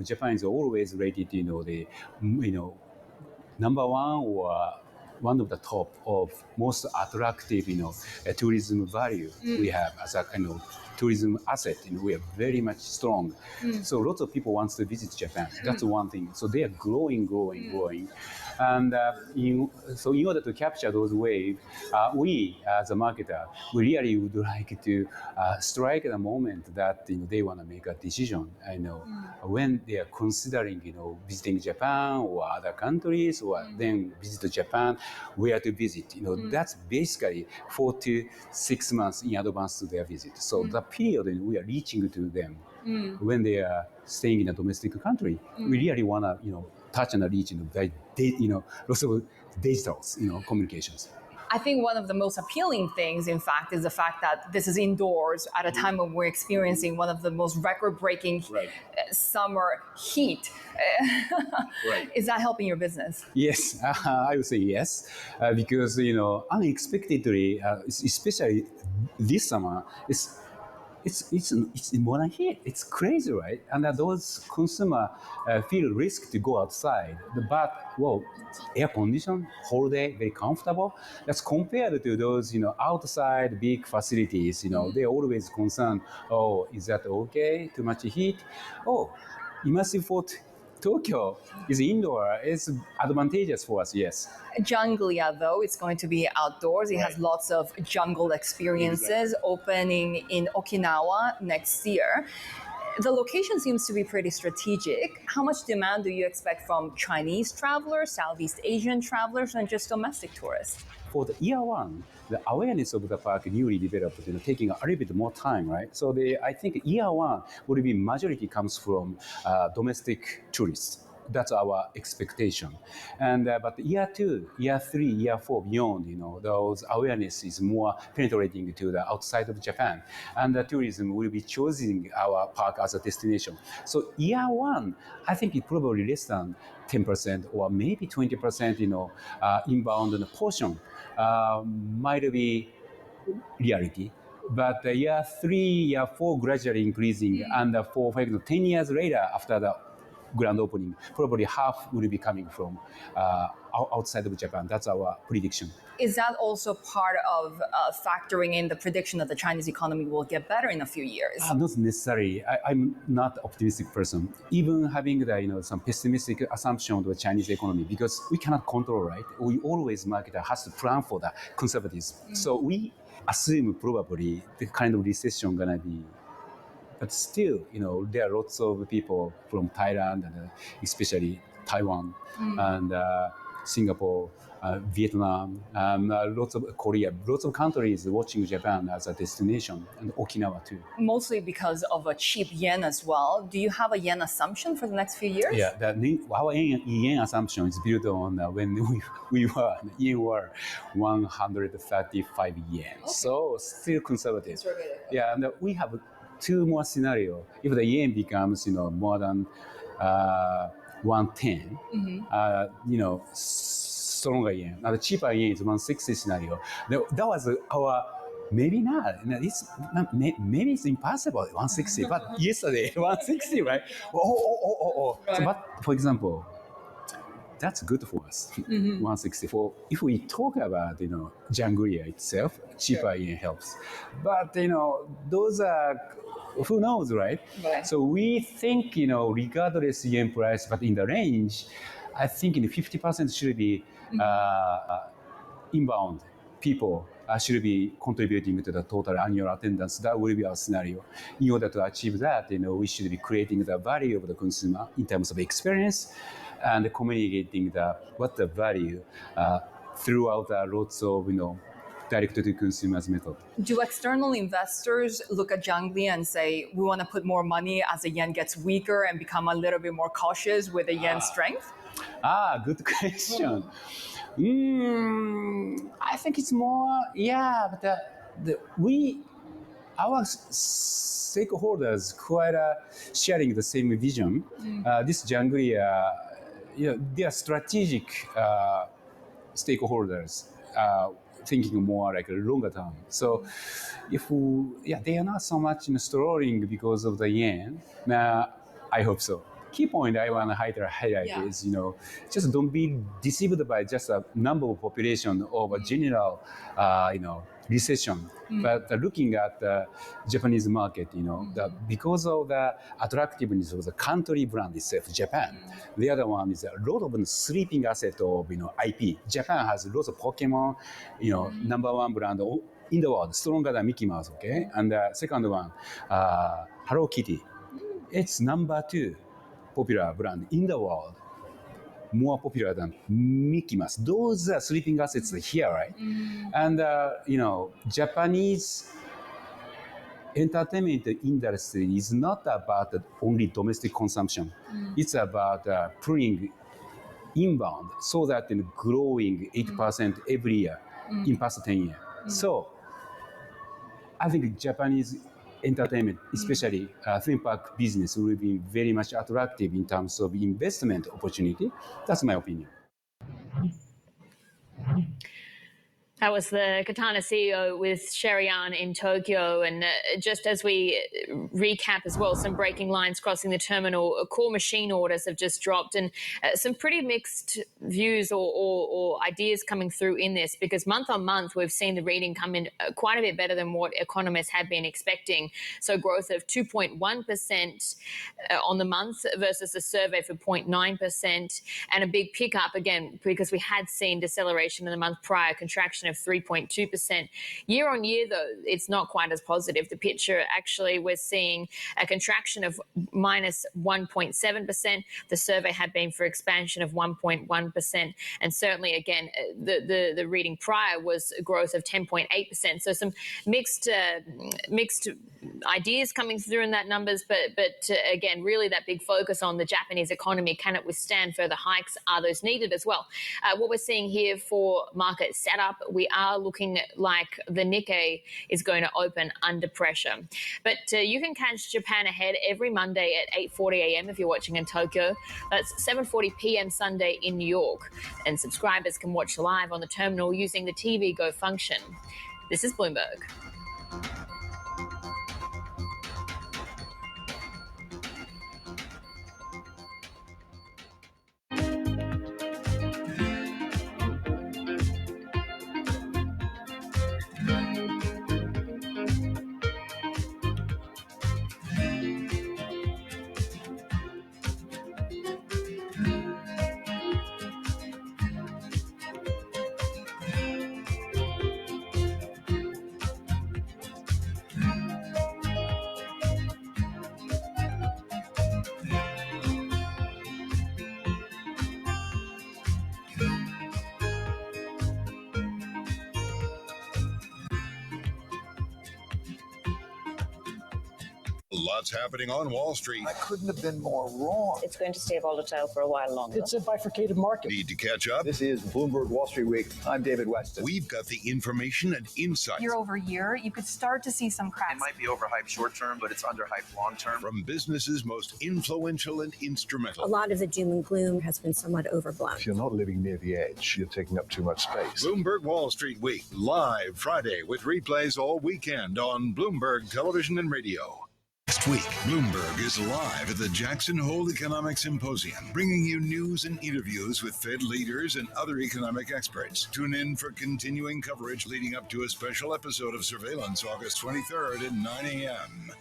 Japan is always rated, the number one or one of the top of most attractive, tourism value we have as a tourism asset. We are very much strong. So lots of people want to visit Japan. That's one thing. So they are growing. And so in order to capture those waves, we as a marketer, we really would like to strike the moment that they want to make a decision. When they are considering visiting Japan or other countries, or then visit Japan, where to visit. That's basically 4 to 6 months in advance to their visit. So the period we are reaching to them when they are staying in a domestic country, we really want to touch and reach lots of digitals, communications. I think one of the most appealing things, in fact, is the fact that this is indoors at a time when we're experiencing one of the most record-breaking summer heat. Is that helping your business? Yes, I would say yes, because unexpectedly, especially this summer, it's more than heat. It's crazy, right? And those consumers feel risk to go outside. But air conditioned, whole day, very comfortable. That's compared to those outside big facilities. They're always concerned. Oh, is that okay? Too much heat? Oh, Immersive Fort Tokyo is indoor. It's advantageous for us, yes. Junglia, though, it's going to be outdoors. It has lots of jungle experiences opening in Okinawa next year. The location seems to be pretty strategic. How much demand do you expect from Chinese travelers, Southeast Asian travelers, and just domestic tourists? For the year one, the awareness of the park newly developed, taking a little bit more time, right? So I think year one will be majority comes from domestic tourists. That's our expectation. And but year two, year three, year four, beyond, those awareness is more penetrating to the outside of Japan, and the tourism will be choosing our park as a destination. So year one, I think it probably less than 10% or maybe 20%, inbound portion might be reality. But year three, year four gradually increasing, and 4, 5, 10 years later, after the grand opening, probably half will be coming from outside of Japan. That's our prediction. Is that also part of factoring in the prediction that the Chinese economy will get better in a few years? Not necessarily. I'm not an optimistic person. Even having the, some pessimistic assumption of the Chinese economy, because we cannot control, right? We always market has to plan for the conservatives. So we assume probably the kind of recession gonna be. But still, there are lots of people from Thailand and especially Taiwan and Singapore, Vietnam, lots of Korea, lots of countries watching Japan as a destination, and Okinawa too. Mostly because of a cheap yen as well. Do you have a yen assumption for the next few years? Yeah, our yen assumption is built on when yen were 135 yen. Okay. So still conservative. Yeah, and we have two more scenarios. If the yen becomes more than 110, stronger yen. Now the cheaper yen is 160 scenario. That was our, maybe not. Maybe it's impossible 160. But yesterday 160, right? Oh. Right. So, but for example, that's good for us. 164. If we talk about Jangria itself, cheaper yen helps. But those are, who knows, right? So we think regardless yen price, but in the range, I think 50% should be inbound people should be contributing to the total annual attendance. That will be our scenario. In order to achieve that, we should be creating the value of the consumer in terms of experience and communicating what the value throughout lots of direct to consumers method. Do external investors look at Janglia and say, we want to put more money as the yen gets weaker and become a little bit more cautious with the yen strength? Good question. I think it's more, but our stakeholders quite sharing the same vision. This Janglia, they are strategic stakeholders thinking more like a longer term. So if they are not so much strolling because of the yen, I hope so. Key point I want to highlight is, just don't be deceived by just a number of population of a general, recession. But looking at the Japanese market, because of the attractiveness of the country brand itself, Japan, the other one is a lot of sleeping asset of, IP. Japan has lots of Pokemon, number one brand in the world, stronger than Mickey Mouse, okay? And the second one, Hello Kitty. It's number 2 popular brand in the world, more popular than Mickey Mouse. Those are sleeping assets here, right? And Japanese entertainment industry is not about only domestic consumption. It's about pulling inbound so that growing 8% every year in past 10 years. So I think Japanese entertainment, especially theme park business, will be very much attractive in terms of investment opportunity. That's my opinion. That was the Katana CEO with Sherry-Ann in Tokyo. And just as we recap as well, some breaking lines crossing the terminal, core machine orders have just dropped, and some pretty mixed views or ideas coming through in this, because month on month, we've seen the reading come in quite a bit better than what economists had been expecting. So growth of 2.1% on the month versus the survey for 0.9%, and a big pickup again, because we had seen deceleration in the month prior, contraction of 3.2%. Year on year, though, it's not quite as positive. The picture, actually, we're seeing a contraction of minus 1.7%. The survey had been for expansion of 1.1%. And certainly, again, the reading prior was a growth of 10.8%. So some mixed ideas coming through in that numbers. But again, really that big focus on the Japanese economy. Can it withstand further hikes? Are those needed as well? What we're seeing here for market setup, we are looking like the Nikkei is going to open under pressure. But you can catch Japan Ahead every Monday at 8:40 a.m. if you're watching in Tokyo. That's 7:40 p.m. Sunday in New York. And subscribers can watch live on the terminal using the TV Go function. This is Bloomberg. Lots happening on Wall Street. I couldn't have been more wrong. It's going to stay volatile for a while longer. It's a bifurcated market. Need to catch up? This is Bloomberg Wall Street Week. I'm David Weston. We've got the information and insight. Year over year, you could start to see some cracks. It might be overhyped short term, but it's underhyped long term. From businesses most influential and instrumental. A lot of the doom and gloom has been somewhat overblown. If you're not living near the edge, you're taking up too much space. Bloomberg Wall Street Week, live Friday with replays all weekend on Bloomberg Television and Radio. Next week, Bloomberg is live at the Jackson Hole Economic Symposium, bringing you news and interviews with Fed leaders and other economic experts. Tune in for continuing coverage leading up to a special episode of Surveillance August 23rd at 9 a.m.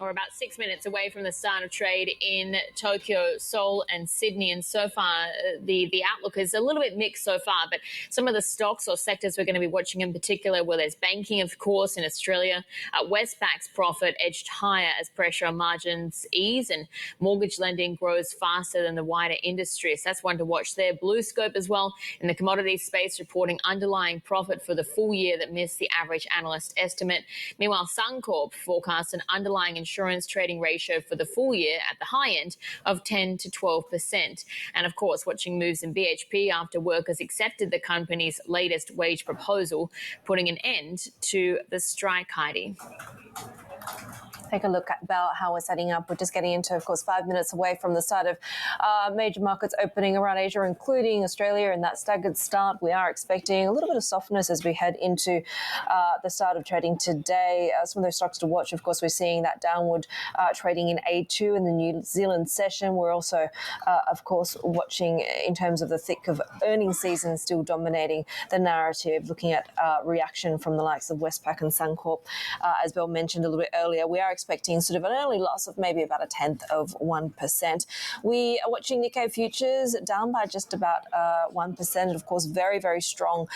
Or about 6 minutes away from the start of trade in Tokyo, Seoul and Sydney. And so far, the outlook is a little bit mixed so far, but some of the stocks or sectors we're going to be watching in particular, well, there's banking, of course, in Australia. Westpac's profit edged higher as pressure on margins ease, and mortgage lending grows faster than the wider industry. So that's one to watch there. BlueScope as well in the commodities space, reporting underlying profit for the full year that missed the average analyst estimate. Meanwhile, Suncorp forecasts an underlying insurance trading ratio for the full year at the high end of 10 to 12%. And of course, watching moves in BHP after workers accepted the company's latest wage proposal, putting an end to the strike, Heidi. Take a look about how we're setting up. We're just getting into, of course, 5 minutes away from the start of major markets opening around Asia, including Australia, and that staggered start. We are expecting a little bit of softness as we head into the start of trading today. Some of those stocks to watch, of course, we're seeing that downward trading in A2 in the New Zealand session. We're also, of course, watching in terms of the thick of earnings season still dominating the narrative, looking at reaction from the likes of Westpac and Suncorp. As Bill mentioned a little bit earlier, we are expecting sort of an early loss of maybe about 0.1%. We are watching Nikkei futures down by just about 1%. And of course, very, very strong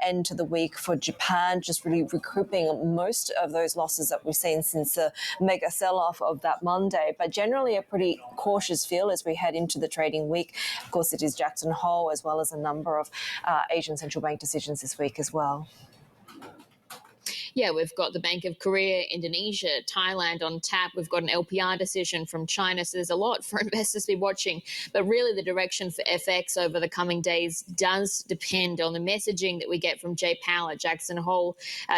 end to the week for Japan, just really recouping most of those losses that we've seen since the mega sell-off of that Monday. But generally a pretty cautious feel as we head into the trading week. Of course, it is Jackson Hole as well as a number of Asian central bank decisions this week as well. Yeah, we've got the Bank of Korea, Indonesia, Thailand on tap. We've got an LPR decision from China. So there's a lot for investors to be watching. But really the direction for FX over the coming days does depend on the messaging that we get from Jay Powell at Jackson Hole.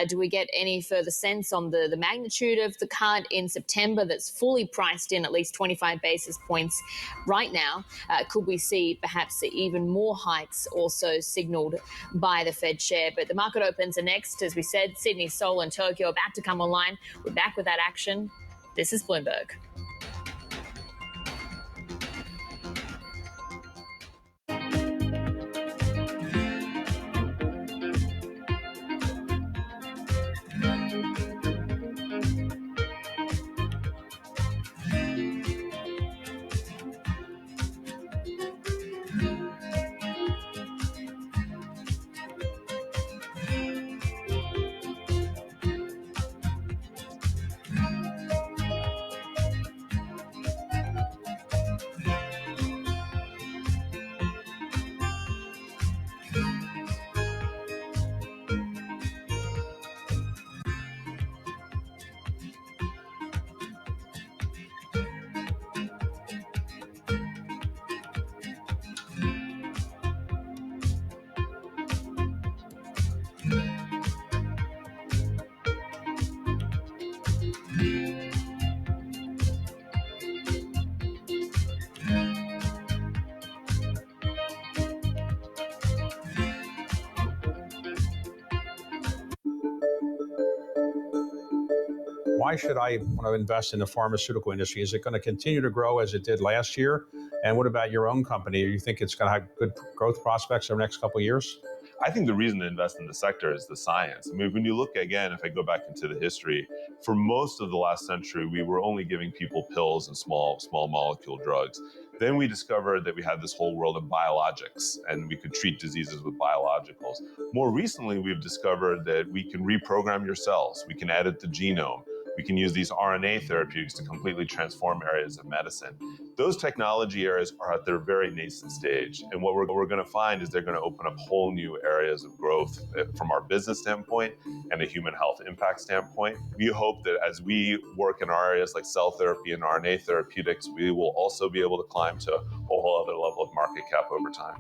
Do we get any further sense on the magnitude of the cut in September that's fully priced in at least 25 basis points right now? Could we see perhaps even more hikes also signaled by the Fed chair? But the market opens next, as we said, Sydney, Seoul and Tokyo about to come online. We're back with that action. This is Bloomberg. Why should I want to invest in the pharmaceutical industry? Is it going to continue to grow as it did last year? And what about your own company? Do you think it's going to have good growth prospects over the next couple of years? I think the reason to invest in the sector is the science. I mean, when you look again, if I go back into the history, for most of the last century, we were only giving people pills and small molecule drugs. Then we discovered that we had this whole world of biologics and we could treat diseases with biologicals. More recently, we've discovered that we can reprogram your cells. We can edit the genome. We can use these RNA therapeutics to completely transform areas of medicine. Those technology areas are at their very nascent stage. And what we're going to find is they're going to open up whole new areas of growth from our business standpoint and a human health impact standpoint. We hope that as we work in our areas like cell therapy and RNA therapeutics, we will also be able to climb to a whole other level of market cap over time.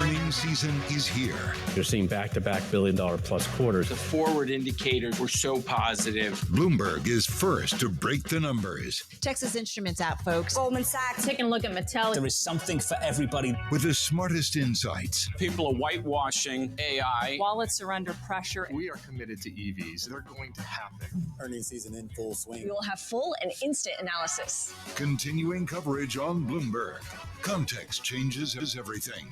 Earnings season is here. You're seeing back-to-back billion-dollar-plus quarters. The forward indicators were so positive. Bloomberg is first to break the numbers. Texas Instruments out, folks. Goldman Sachs. Taking a look at Mattel. There is something for everybody. With the smartest insights. People are whitewashing AI. Wallets are under pressure. We are committed to EVs. They're going to happen. Earnings season in full swing. We will have full and instant analysis. Continuing coverage on Bloomberg. Context changes everything.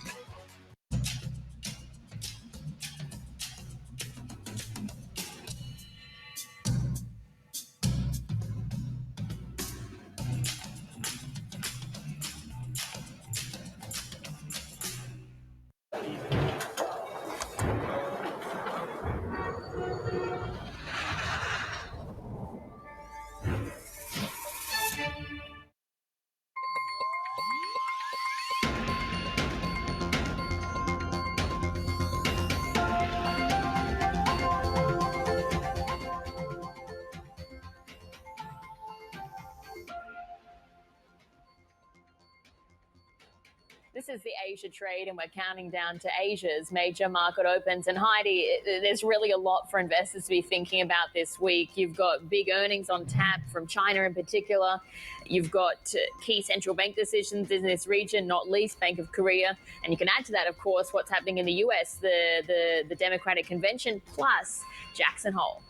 This is the Asia trade, and we're counting down to Asia's major market opens. And Heidi, there's really a lot for investors to be thinking about this week. You've got big earnings on tap from China in particular. You've got key central bank decisions in this region, not least Bank of Korea. And you can add to that, of course, what's happening in the US, the Democratic Convention, plus Jackson Hole.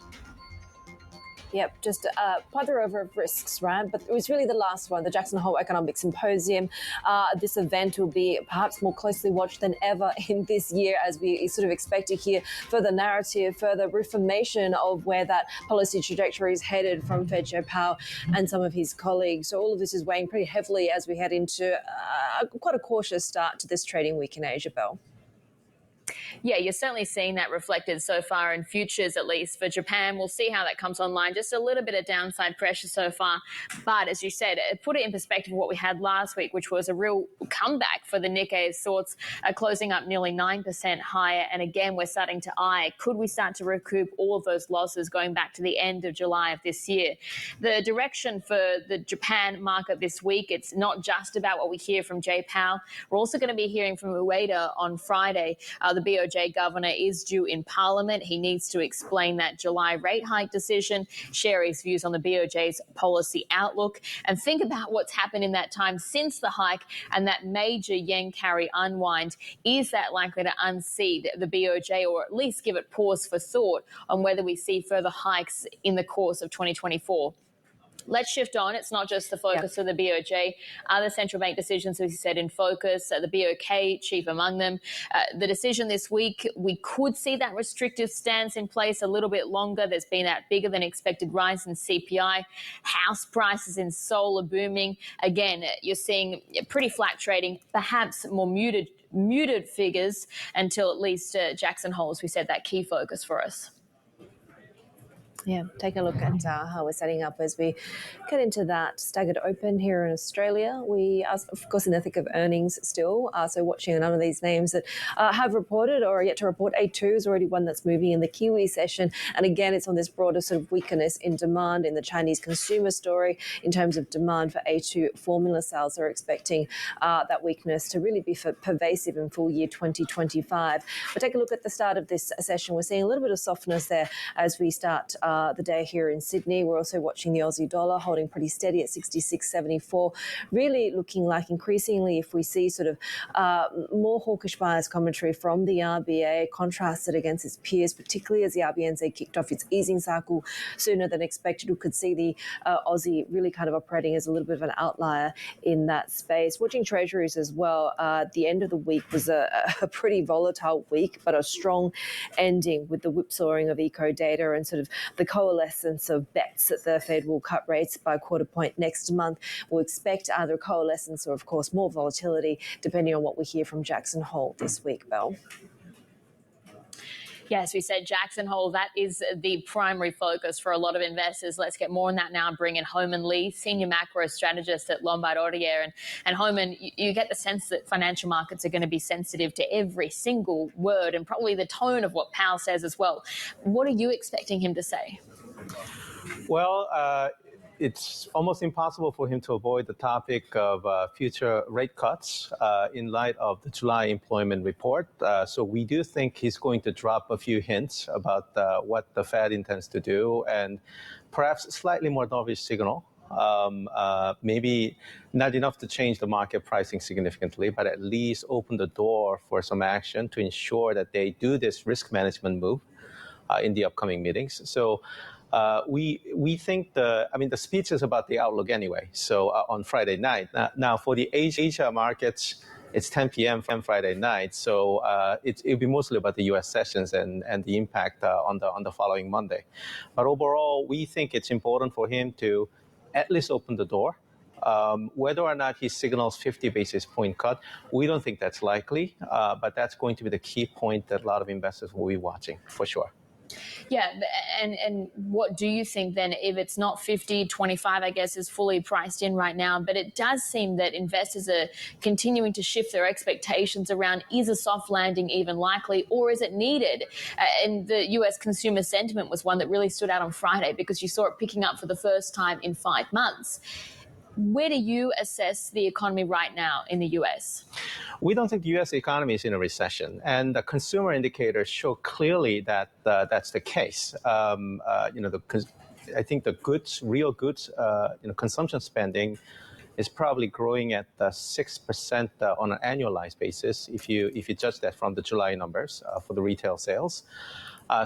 Yep, just a plethora of risks, right? But it was really the last one, the Jackson Hole Economic Symposium. This event will be perhaps more closely watched than ever in this year, as we sort of expect to hear further narrative, further reformation of where that policy trajectory is headed from Fed Chair Powell and some of his colleagues. So all of this is weighing pretty heavily as we head into quite a cautious start to this trading week in Asia, Belle. Yeah, you're certainly seeing that reflected so far in futures, at least for Japan. We'll see how that comes online. Just a little bit of downside pressure so far. But as you said, put it in perspective of what we had last week, which was a real comeback for the Nikkei of sorts, closing up nearly 9% higher. And again, we're starting to could we start to recoup all of those losses going back to the end of July of this year? The direction for the Japan market this week, it's not just about what we hear from Jay Powell. We're also going to be hearing from Ueda on Friday. The BOJ governor is due in Parliament. He needs to explain that July rate hike decision, share his views on the BOJ's policy outlook, and think about what's happened in that time since the hike and that major yen carry unwind. Is that likely to unseat the BOJ, or at least give it pause for thought on whether we see further hikes in the course of 2024? Let's shift on. It's not just the focus of the BOJ. Other central bank decisions, as you said, in focus, the BOK chief among them. The decision this week, we could see that restrictive stance in place a little bit longer. There's been that bigger than expected rise in CPI. House prices in Seoul are booming. Again, you're seeing pretty flat trading, perhaps more muted figures until at least Jackson Hole, as we said, that key focus for us. Yeah, take a look at how we're setting up as we get into that staggered open here in Australia. We are, of course, in the thick of earnings still, so watching a number of these names that have reported or are yet to report. A2 is already one that's moving in the Kiwi session. And again, it's on this broader sort of weakness in demand in the Chinese consumer story in terms of demand for A2 formula sales. They're expecting that weakness to really be pervasive in full year 2025. But take a look at the start of this session. We're seeing a little bit of softness there as we start the day here in Sydney. We're also watching the Aussie dollar holding pretty steady at 66.74, really looking like increasingly, if we see sort of more hawkish bias commentary from the RBA contrasted against its peers, particularly as the RBNZ kicked off its easing cycle sooner than expected, we could see the Aussie really kind of operating as a little bit of an outlier in that space. Watching treasuries as well, the end of the week was a pretty volatile week, but a strong ending with the whipsawing of eco data and sort of the coalescence of bets that the Fed will cut rates by a quarter point next month. We'll expect either coalescence or, of course, more volatility, depending on what we hear from Jackson Hole this week, Belle. Yes, we said Jackson Hole. That is the primary focus for a lot of investors. Let's get more on that now and bring in Homan Lee, Senior Macro Strategist at Lombard Odier. And Homan, you get the sense that financial markets are going to be sensitive to every single word and probably the tone of what Powell says as well. What are you expecting him to say? Well, it's almost impossible for him to avoid the topic of future rate cuts in light of the July employment report. So we do think he's going to drop a few hints about what the Fed intends to do and perhaps a slightly more dovish signal. Maybe not enough to change the market pricing significantly, but at least open the door for some action to ensure that they do this risk management move in the upcoming meetings. So we think the speech is about the outlook anyway. So on Friday night. Now for the Asia markets, it's 10 p.m. Friday night. So it'll be mostly about the U.S. sessions and the impact on the following Monday. But overall, we think it's important for him to at least open the door. Whether or not he signals 50 basis point cut, we don't think that's likely, but that's going to be the key point that a lot of investors will be watching for sure. Yeah, and what do you think then, if it's not 50, 25, I guess, is fully priced in right now, but it does seem that investors are continuing to shift their expectations around, is a soft landing even likely, or is it needed? And the US consumer sentiment was one that really stood out on Friday because you saw it picking up for the first time in 5 months. Where do you assess the economy right now in the US? We don't think the U.S. economy is in a recession, and the consumer indicators show clearly that that's the case. I think the real goods, consumption spending is probably growing at 6% on an annualized basis if you judge that from the July numbers for the retail sales.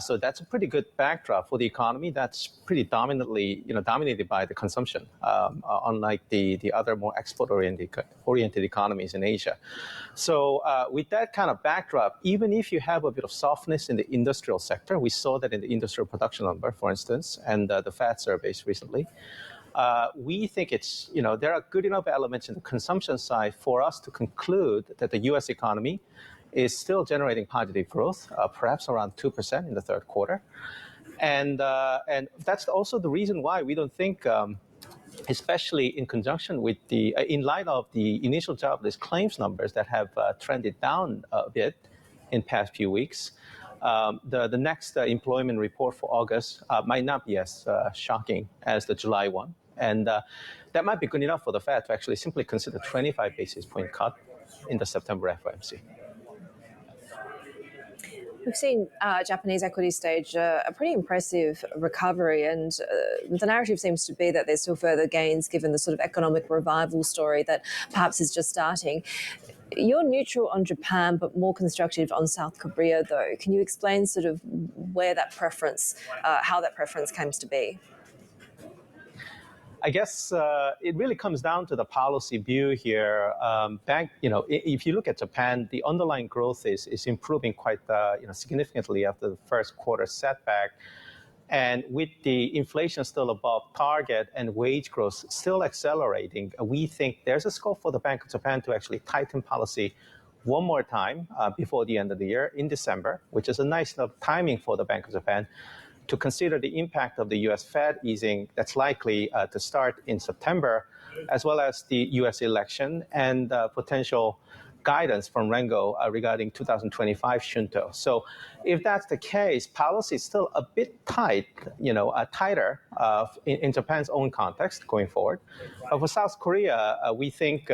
So that's a pretty good backdrop for the economy. That's pretty dominated by the consumption, unlike the other more export-oriented economies in Asia. So with that kind of backdrop, even if you have a bit of softness in the industrial sector, we saw that in the industrial production number, for instance, and the FAD surveys recently, we think there are good enough elements in the consumption side for us to conclude that the U.S. economy is still generating positive growth, perhaps around 2% in the third quarter. And that's also the reason why we don't think, especially in conjunction with in light of the initial jobless claims numbers that have trended down a bit in past few weeks, the next employment report for August might not be as shocking as the July one. And that might be good enough for the Fed to actually simply consider 25 basis point cut in the September FOMC. We've seen Japanese equity stage a pretty impressive recovery, and the narrative seems to be that there's still further gains given the sort of economic revival story that perhaps is just starting. You're neutral on Japan, but more constructive on South Korea, though. Can you explain sort of where that preference, how that preference comes to be? I guess it really comes down to the policy view here. If you look at Japan, the underlying growth is improving quite significantly after the first quarter setback. And with the inflation still above target and wage growth still accelerating, we think there's a scope for the Bank of Japan to actually tighten policy one more time before the end of the year in December, which is a nice enough timing for the Bank of Japan to consider the impact of the U.S. Fed easing that's likely to start in September, as well as the U.S. election and potential guidance from Rengo regarding 2025 Shunto. So if that's the case, policy is still a bit tight, tighter in Japan's own context going forward. But for South Korea, we think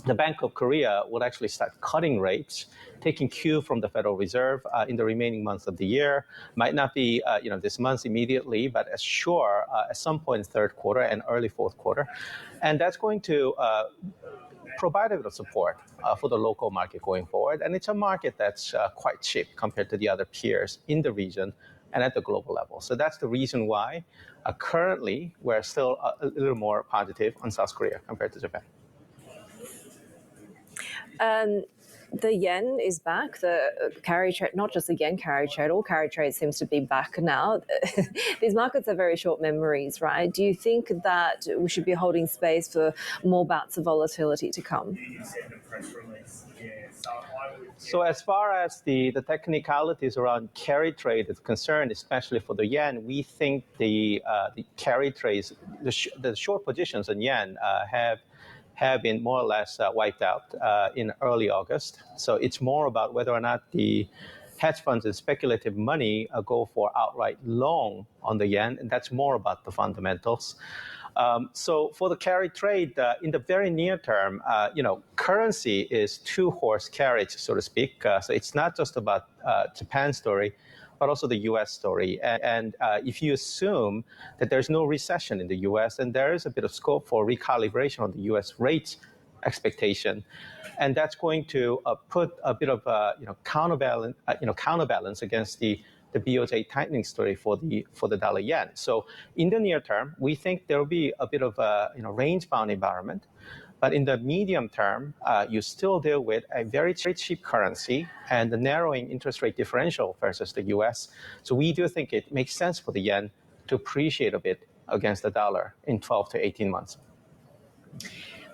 the Bank of Korea will actually start cutting rates, taking cue from the Federal Reserve in the remaining months of the year. Might not be this month immediately, but at some point in third quarter and early fourth quarter. And that's going to provide a bit of support for the local market going forward. And it's a market that's quite cheap compared to the other peers in the region and at the global level. So that's the reason why currently we're still a little more positive on South Korea compared to Japan. The yen is back. The carry trade, not just the yen carry trade, all carry trade seems to be back now. These markets are very short memories, right? Do you think that we should be holding space for more bouts of volatility to come? So as far as the technicalities around carry trade is concerned, especially for the yen, we think the carry trades, the short positions in yen have been more or less wiped out in early August. So it's more about whether or not the hedge funds and speculative money go for outright long on the yen, and that's more about the fundamentals. So for the carry trade, in the very near term, currency is two-horse carriage, so to speak. So it's not just about Japan's story, but also the U.S. story. And if you assume that there's no recession in the U.S., then there is a bit of scope for recalibration on the U.S. rate expectation, and that's going to put a bit of counterbalance against the BOJ tightening story for the dollar yen. So in the near term, we think there will be a bit of a range-bound environment. But in the medium term, you still deal with a very cheap currency and the narrowing interest rate differential versus the US. So we do think it makes sense for the yen to appreciate a bit against the dollar in 12 to 18 months.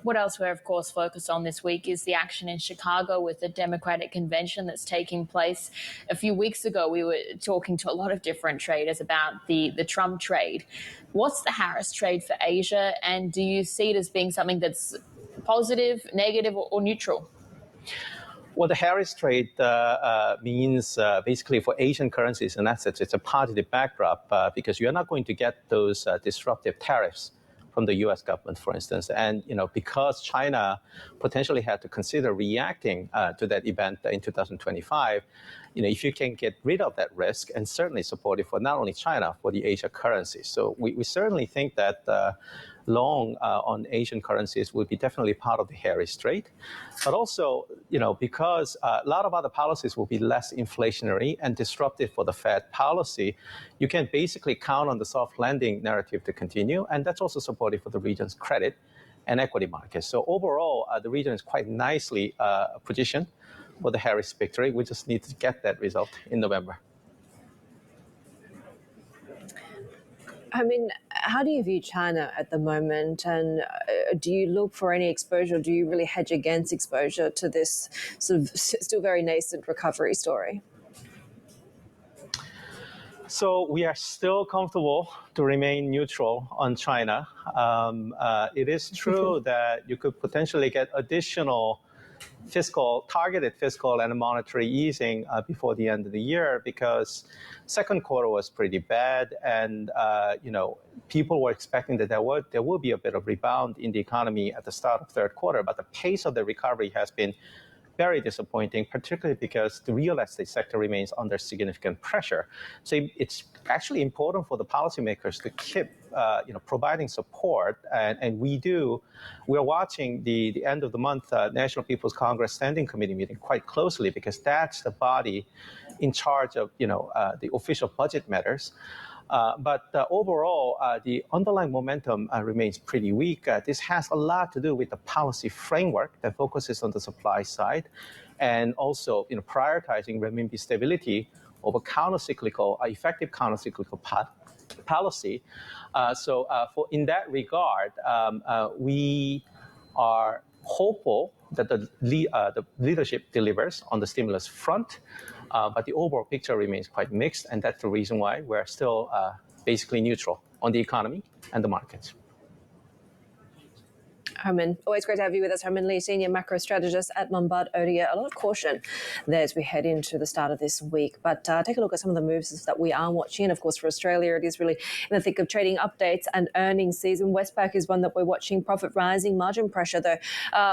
What else we're, of course, focused on this week is the action in Chicago with the Democratic convention that's taking place. A few weeks ago, we were talking to a lot of different traders about the Trump trade. What's the Harris trade for Asia, and do you see it as being something that's positive, negative, or neutral? Well, the Harris trade means basically for Asian currencies and assets, it's a positive backdrop because you're not going to get those disruptive tariffs from the U.S. government, for instance. And because China potentially had to consider reacting to that event in 2025, if you can get rid of that risk, and certainly supportive for not only China, for the Asia currencies. So we certainly think that long on Asian currencies would be definitely part of the Harris trade. But also, because a lot of other policies will be less inflationary and disruptive for the Fed policy, you can basically count on the soft landing narrative to continue. And that's also supportive for the region's credit and equity markets. So overall, the region is quite nicely positioned for the Harris victory. We just need to get that result in November. I mean, how do you view China at the moment? And do you look for any exposure? Do you really hedge against exposure to this sort of still very nascent recovery story? So we are still comfortable to remain neutral on China. It is true that you could potentially get additional targeted fiscal and monetary easing before the end of the year because second quarter was pretty bad, and people were expecting that there will be a bit of rebound in the economy at the start of third quarter, but the pace of the recovery has been very disappointing, particularly because the real estate sector remains under significant pressure. So it's actually important for the policymakers to keep providing support, and we're watching the end of the month National People's Congress Standing Committee meeting quite closely because that's the body in charge of the official budget matters. But overall, the underlying momentum remains pretty weak. This has a lot to do with the policy framework that focuses on the supply side and also prioritizing renminbi stability over effective countercyclical policy. So in that regard, we are hopeful that the leadership delivers on the stimulus front, but the overall picture remains quite mixed, and that's the reason why we're still basically neutral on the economy and the markets. Herman, always great to have you with us. Herman Lee, Senior Macro Strategist at Lombard Odier. A lot of caution there as we head into the start of this week. But take a look at some of the moves that we are watching. And of course, for Australia, it is really in the thick of trading updates and earnings season. Westpac is one that we're watching. Profit rising, margin pressure, though,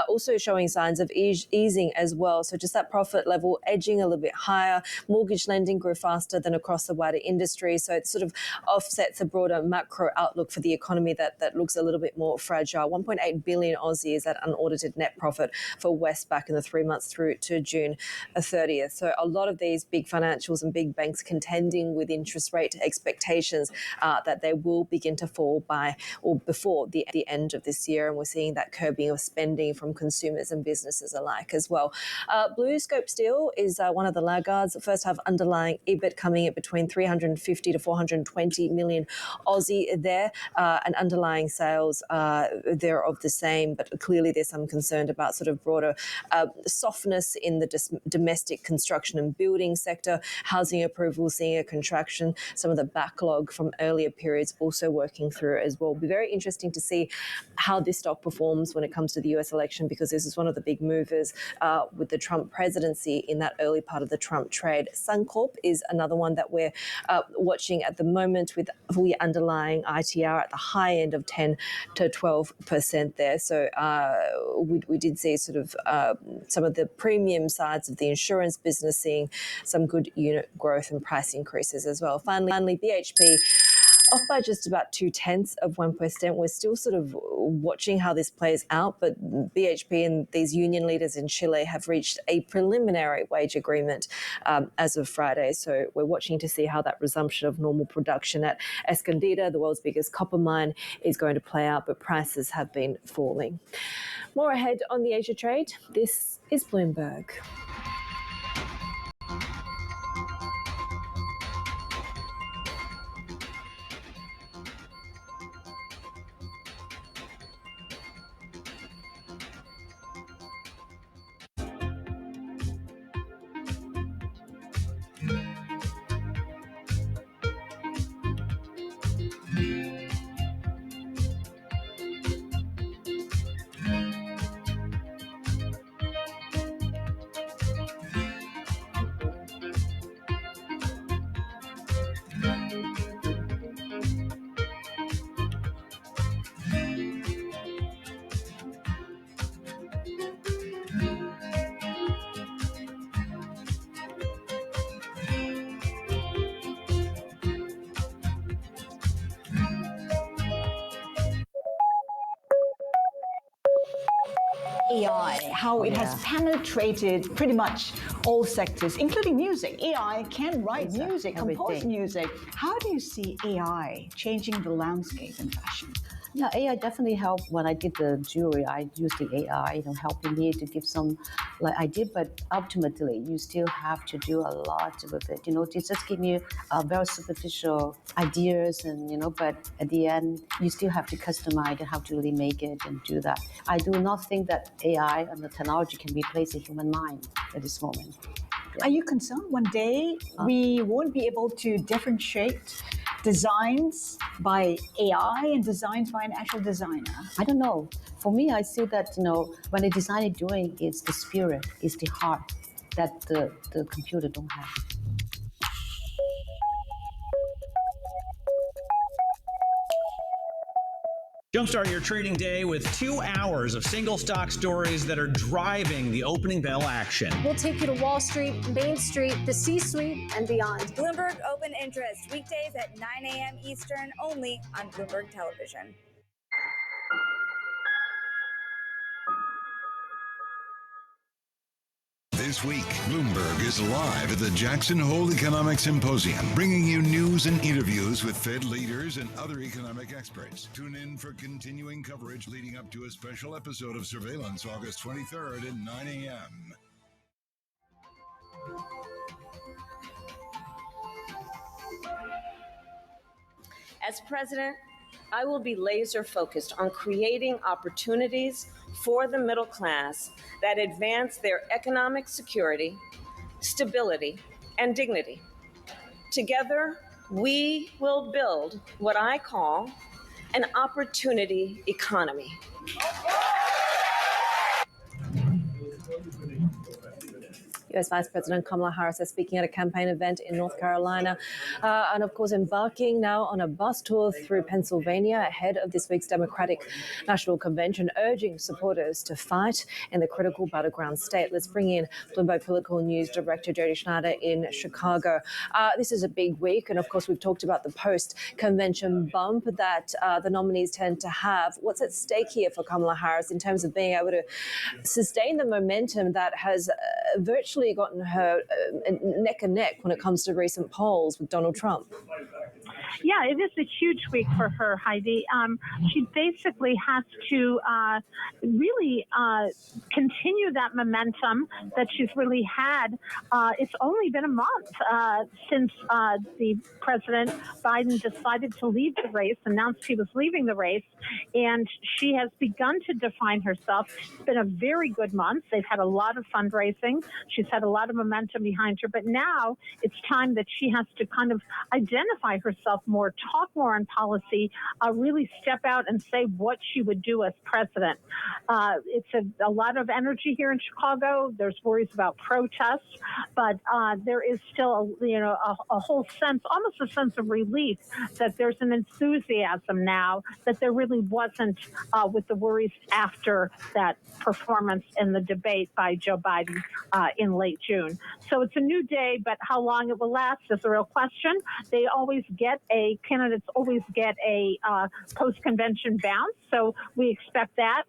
also showing signs of easing as well. So just that profit level edging a little bit higher. Mortgage lending grew faster than across the wider industry. So it sort of offsets a broader macro outlook for the economy that looks a little bit more fragile. 1.8 billion Aussie is that unaudited net profit for Westpac in the 3 months through to June 30th. So a lot of these big financials and big banks contending with interest rate expectations that they will begin to fall by or before the end of this year. And we're seeing that curbing of spending from consumers and businesses alike as well. BlueScope Steel is one of the laggards. The first half underlying EBIT coming at between 350 to 420 million Aussie there, and underlying sales there of the same. same, but clearly there's some concern about sort of broader softness in the domestic construction and building sector, housing approvals seeing a contraction, some of the backlog from earlier periods also working through as well. It'll be very interesting to see how this stock performs when it comes to the US election, because this is one of the big movers with the Trump presidency in that early part of the Trump trade. Suncorp is another one that we're watching at the moment, with fully underlying ITR at the high end of 10 to 12% there. So we did see sort of some of the premium sides of the insurance business seeing some good unit growth and price increases as well. Finally, BHP off by just about 0.2%. We're still sort of watching how this plays out, but BHP and these union leaders in Chile have reached a preliminary wage agreement as of Friday. So we're watching to see how that resumption of normal production at Escondida, the world's biggest copper mine, is going to play out, but prices have been falling. More ahead on the Asia trade. This is Bloomberg. AI, how it has penetrated pretty much all sectors, including music. AI can write music, compose music. How do you see AI changing the landscape in fashion? Yeah, AI definitely helped. When I did the jewelry, I used the AI, helping me to give some idea. But ultimately, you still have to do a lot with it. To just give you very superficial ideas, and but at the end, you still have to customize and how to really make it and do that. I do not think that AI and the technology can replace a human mind at this moment. Yeah. Are you concerned one day we won't be able to differentiate designs by AI and designs by an actual designer? I don't know. For me, I see that when a designer doing is the spirit, is the heart that the computer don't have. Jumpstart your trading day with 2 hours of single stock stories that are driving the opening bell action. We'll take you to Wall Street, Main Street, the C-suite, and beyond. Bloomberg Open Interest, weekdays at 9 a.m. Eastern, only on Bloomberg Television. This week, Bloomberg is live at the Jackson Hole Economic Symposium, bringing you news and interviews with Fed leaders and other economic experts. Tune in for continuing coverage leading up to a special episode of Surveillance August 23rd at 9 a.m. As president, I will be laser focused on creating opportunities for the middle class that advance their economic security, stability, and dignity. Together, we will build what I call an opportunity economy. US Vice President Kamala Harris is speaking at a campaign event in North Carolina and, of course, embarking now on a bus tour through Pennsylvania ahead of this week's Democratic National Convention, urging supporters to fight in the critical battleground state. Let's bring in Bloomberg Political News Director Jody Schneider in Chicago. This is a big week, and, of course, we've talked about the post-convention bump that the nominees tend to have. What's at stake here for Kamala Harris in terms of being able to sustain the momentum that has virtually gotten her neck and neck when it comes to recent polls with Donald Trump? Yeah, it is a huge week for her, Heidi. She basically has to really continue that momentum that she's really had. It's only been a month since the President Biden decided to leave the race, announced he was leaving the race, and she has begun to define herself. It's been a very good month. They've had a lot of fundraising. She's had a lot of momentum behind her, but now it's time that she has to kind of identify herself more, talk more on policy, really step out and say what she would do as president. It's a lot of energy here in Chicago. There's worries about protests, but there is still a whole sense, almost a sense of relief that there's an enthusiasm now that there really wasn't with the worries after that performance in the debate by Joe Biden in late June. So it's a new day, but how long it will last is a real question. Candidates always get a post-convention bounce, so we expect that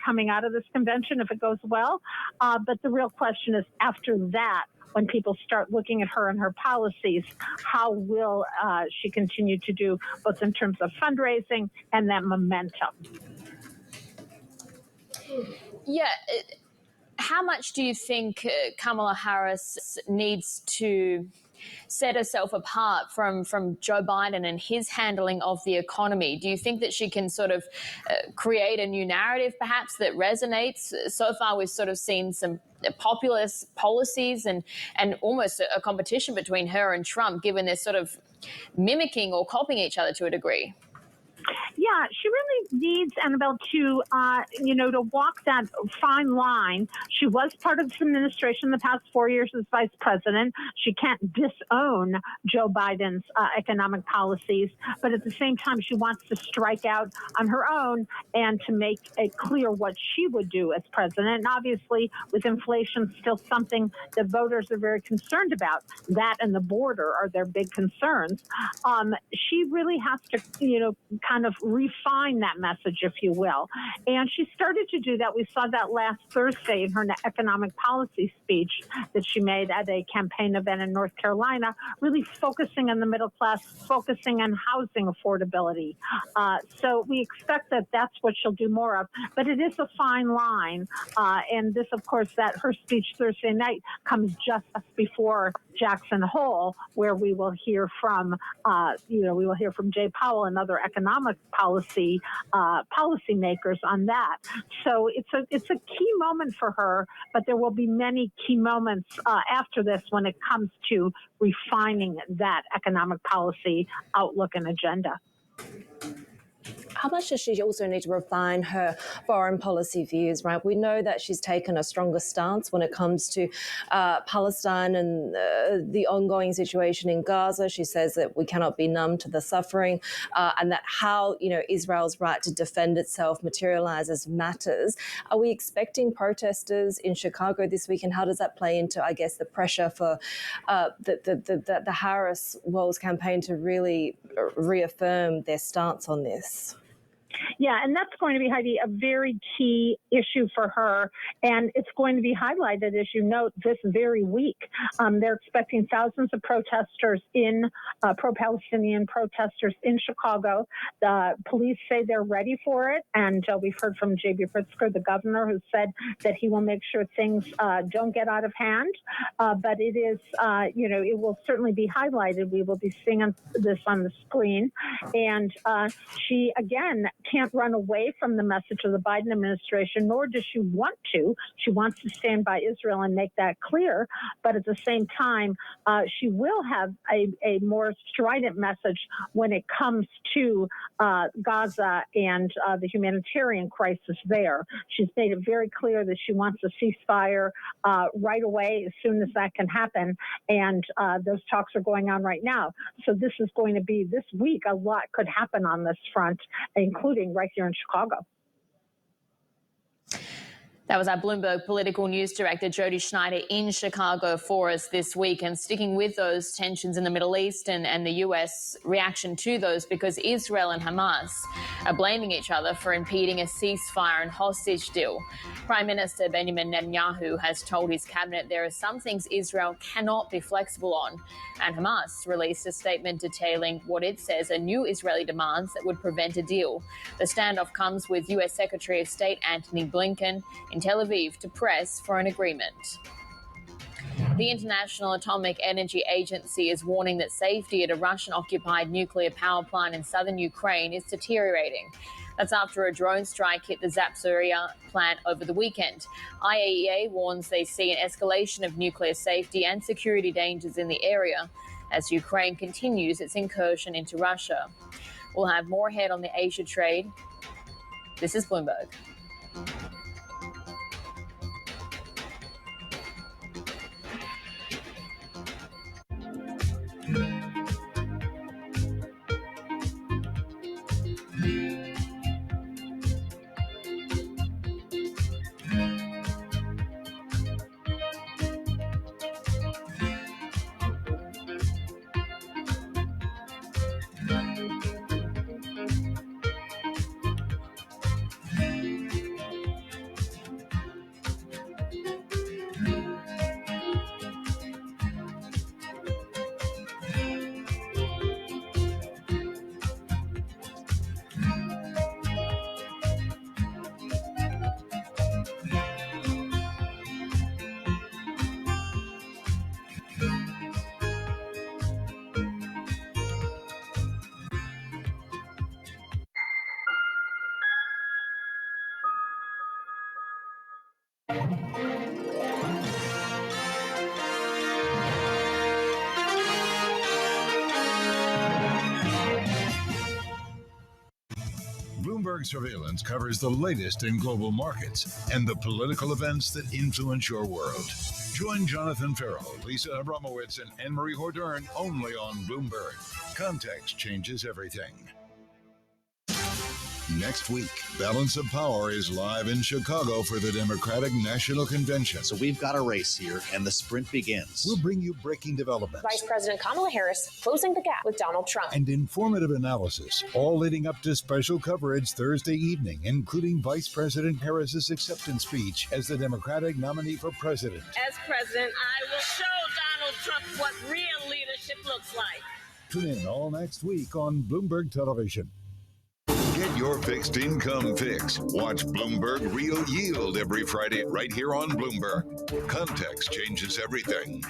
coming out of this convention if it goes well. But the real question is after that, when people start looking at her and her policies, how will she continue to do both in terms of fundraising and that momentum? Yeah. How much do you think Kamala Harris needs to set herself apart from Joe Biden and his handling of the economy? Do you think that she can sort of create a new narrative perhaps that resonates? So far we've sort of seen some populist policies and almost a competition between her and Trump, given they're sort of mimicking or copying each other to a degree. Yeah, she really needs, Annabelle, to walk that fine line. She was part of this administration the past 4 years as vice president. She can't disown Joe Biden's economic policies, but at the same time, she wants to strike out on her own and to make it clear what she would do as president. And obviously, with inflation still something that voters are very concerned about, that and the border are their big concerns. She really has to, kind of refine that message, if you will. And she started to do that. We saw that last Thursday in her economic policy speech that she made at a campaign event in North Carolina, really focusing on the middle class, focusing on housing affordability. So we expect that that's what she'll do more of. But it is a fine line. And this, of course, that her speech Thursday night comes just before Jackson Hole, where we will hear from, Jay Powell and other economic policymakers on that. So it's a key moment for her, but there will be many key moments after this when it comes to refining that economic policy outlook and agenda. How much does she also need to refine her foreign policy views, right? We know that she's taken a stronger stance when it comes to Palestine and the ongoing situation in Gaza. She says that we cannot be numb to the suffering and that how, Israel's right to defend itself materializes matters. Are we expecting protesters in Chicago this week, and how does that play into, I guess, the pressure for the Harris-Walz campaign to really reaffirm their stance on this? Yeah, and that's going to be, Heidi, a very key issue for her. And it's going to be highlighted, as you note, this very week. They're expecting thousands of protesters pro-Palestinian protesters in Chicago. The police say they're ready for it. And we've heard from J.B. Pritzker, the governor, who said that he will make sure things don't get out of hand. But it is, it will certainly be highlighted. We will be seeing this on the screen. And she, again, can't run away from the message of the Biden administration, nor does she want to. She wants to stand by Israel and make that clear. But at the same time, she will have a more strident message when it comes to Gaza and the humanitarian crisis there. She's made it very clear that she wants a ceasefire right away as soon as that can happen. And those talks are going on right now. So this is going to be this week. A lot could happen on this front, including right here in Chicago. That was our Bloomberg political news director, Jody Schneider, in Chicago for us this week, and sticking with those tensions in the Middle East and the US reaction to those, because Israel and Hamas are blaming each other for impeding a ceasefire and hostage deal. Prime Minister Benjamin Netanyahu has told his cabinet there are some things Israel cannot be flexible on, and Hamas released a statement detailing what it says are new Israeli demands that would prevent a deal. The standoff comes with US Secretary of State Antony Blinken in Tel Aviv to press for an agreement. The International Atomic Energy Agency is warning that safety at a Russian-occupied nuclear power plant in southern Ukraine is deteriorating. That's after a drone strike hit the Zaporizhzhia plant over the weekend. IAEA warns they see an escalation of nuclear safety and security dangers in the area as Ukraine continues its incursion into Russia. We'll have more ahead on the Asia trade. This is Bloomberg. Bloomberg Surveillance covers the latest in global markets and the political events that influence your world. Join Jonathan Farrell, Lisa Abramowitz, and Anne-Marie Hordern only on Bloomberg. Context changes everything. Next week, Balance of Power is live in Chicago for the Democratic National Convention. So we've got a race here, and the sprint begins. We'll bring you breaking developments. Vice President Kamala Harris closing the gap with Donald Trump. And informative analysis, all leading up to special coverage Thursday evening, including Vice President Harris's acceptance speech as the Democratic nominee for president. As president, I will show Donald Trump what real leadership looks like. Tune in all next week on Bloomberg Television. Get your fixed income fix. Watch Bloomberg Real Yield every Friday right here on Bloomberg. Context changes everything.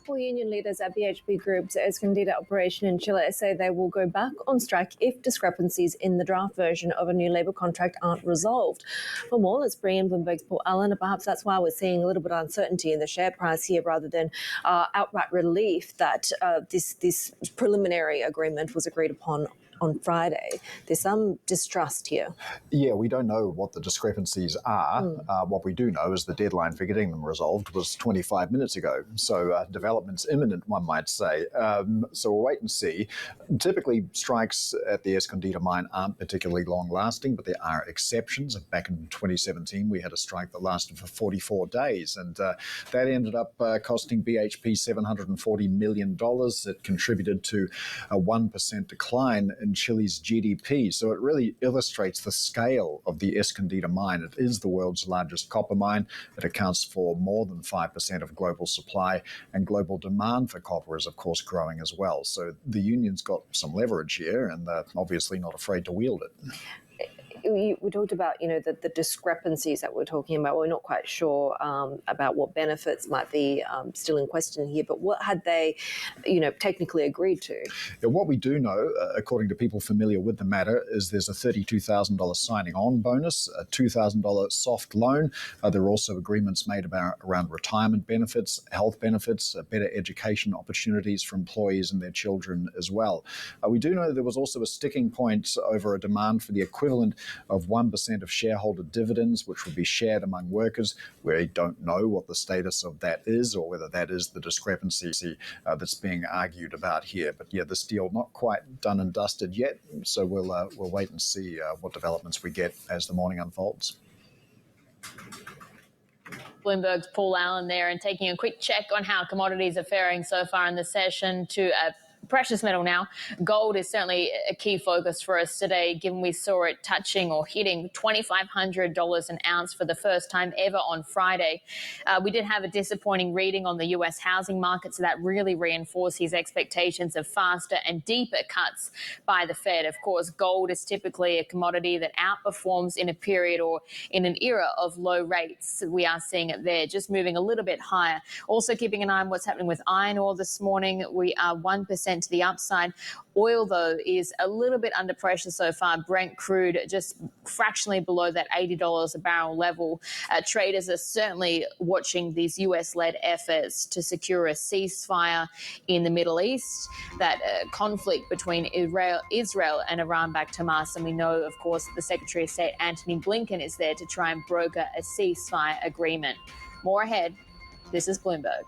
Well, union leaders at BHP Group's Escondida operation in Chile say they will go back on strike if discrepancies in the draft version of a new labour contract aren't resolved. For more, let's bring in Bloomberg's Paul Allen, and perhaps that's why we're seeing a little bit of uncertainty in the share price here rather than outright relief that this preliminary agreement was agreed upon on Friday. There's some distrust here. Yeah, we don't know what the discrepancies are. What we do know is the deadline for getting them resolved was 25 minutes ago. So development's imminent, one might say. So we'll wait and see. Typically, strikes at the Escondida mine aren't particularly long-lasting, but there are exceptions. Back in 2017, we had a strike that lasted for 44 days, and that ended up costing BHP $740 million. It contributed to a 1% decline in Chile's GDP. So it really illustrates the scale of the Escondida mine. It is the world's largest copper mine. It accounts for more than 5% of global supply, and global demand for copper is, of course, growing as well. So the union's got some leverage here, and they're obviously not afraid to wield it. We talked about, the discrepancies that we're talking about. We're not quite sure about what benefits might be still in question here, but what had they, technically agreed to? Yeah, what we do know, according to people familiar with the matter, is there's a $32,000 signing on bonus, a $2,000 soft loan. There are also agreements made around retirement benefits, health benefits, better education opportunities for employees and their children as well. We do know there was also a sticking point over a demand for the equivalent of 1% of shareholder dividends, which would be shared among workers. We don't know what the status of that is or whether that is the discrepancy that's being argued about here. But yeah, this deal not quite done and dusted yet, so we'll wait and see what developments we get as the morning unfolds. Bloomberg's Paul Allen there, and taking a quick check on how commodities are faring so far in the session to precious metal now. Gold is certainly a key focus for us today, given we saw it touching or hitting $2,500 an ounce for the first time ever on Friday. We did have a disappointing reading on the US housing market, so that really reinforced his expectations of faster and deeper cuts by the Fed. Of course, gold is typically a commodity that outperforms in a period or in an era of low rates. We are seeing it there, just moving a little bit higher. Also keeping an eye on what's happening with iron ore this morning. We are 1% to the upside. Oil, though, is a little bit under pressure so far. Brent crude just fractionally below that $80 a barrel level. Traders are certainly watching these US-led efforts to secure a ceasefire in the Middle East, that conflict between Israel and Iran-backed Hamas. And we know, of course, the Secretary of State, Antony Blinken, is there to try and broker a ceasefire agreement. More ahead. This is Bloomberg.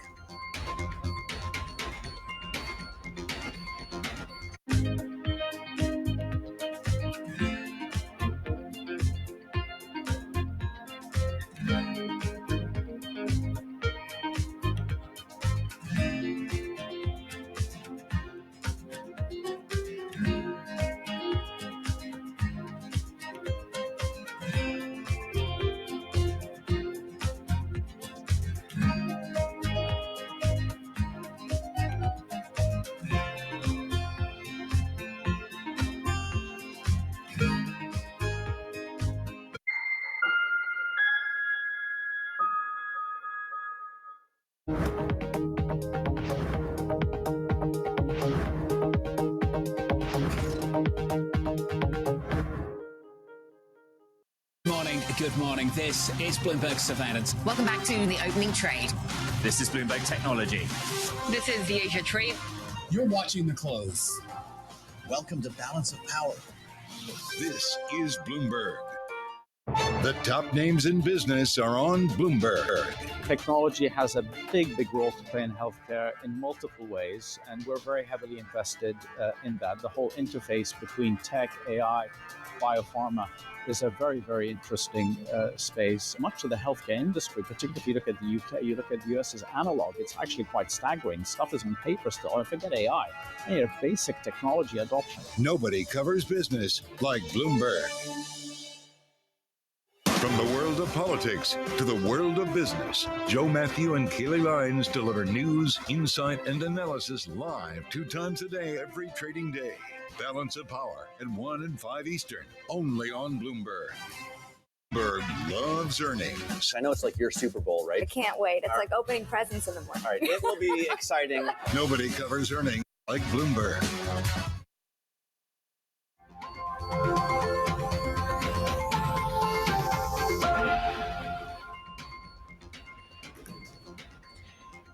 Good morning. This is Bloomberg Surveillance. Welcome back to the opening trade. This is Bloomberg Technology. This is the Asia trade. You're watching the close. Welcome to Balance of Power. This is Bloomberg. The top names in business are on Bloomberg. Technology has a big role to play in healthcare in multiple ways, and we're very heavily invested in that. The whole interface between tech, AI, biopharma is a very interesting space. Much of the healthcare industry, particularly if you look at the UK, you look at the US as analog, it's actually quite staggering. Stuff is on paper still. And forget AI. I need a basic technology adoption. Nobody covers business like Bloomberg. From the world of politics to the world of business, Joe Matthew and Keely Lines deliver news, insight, and analysis live 2 times a day, every trading day. Balance of Power at 1 and 5 Eastern, only on Bloomberg. Bloomberg loves earnings. I know it's like your Super Bowl, right? I can't wait. It's like opening presents in the morning. All right, it will be exciting. Nobody covers earnings like Bloomberg.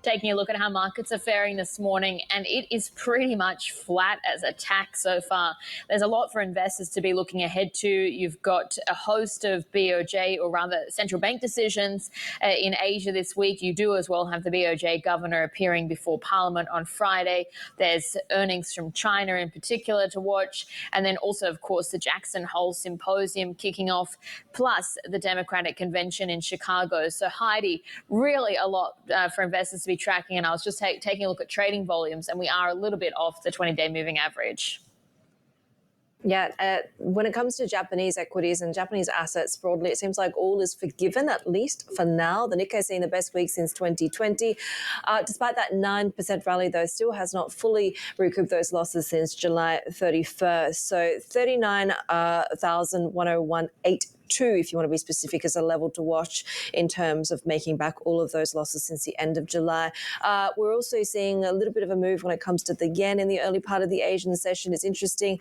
Taking a look at how markets are faring this morning, and it is pretty much flat as a tack so far. There's a lot for investors to be looking ahead to. You've got a host of BOJ, or rather central bank decisions in Asia this week. You do as well have the BOJ governor appearing before Parliament on Friday. There's earnings from China in particular to watch, and then also, of course, the Jackson Hole Symposium kicking off, plus the Democratic Convention in Chicago. So, Heidi, really a lot for investors to be tracking, and I was just taking a look at trading volumes, and we are a little bit off the 20-day moving average. Yeah, when it comes to Japanese equities and Japanese assets broadly, it seems like all is forgiven, at least for now. The Nikkei is seeing the best week since 2020. Despite that 9% rally, though, still has not fully recouped those losses since July 31st. So 39,101.82 2, if you want to be specific, as a level to watch in terms of making back all of those losses since the end of July. We're also seeing a little bit of a move when it comes to the yen in the early part of the Asian session. It's interesting,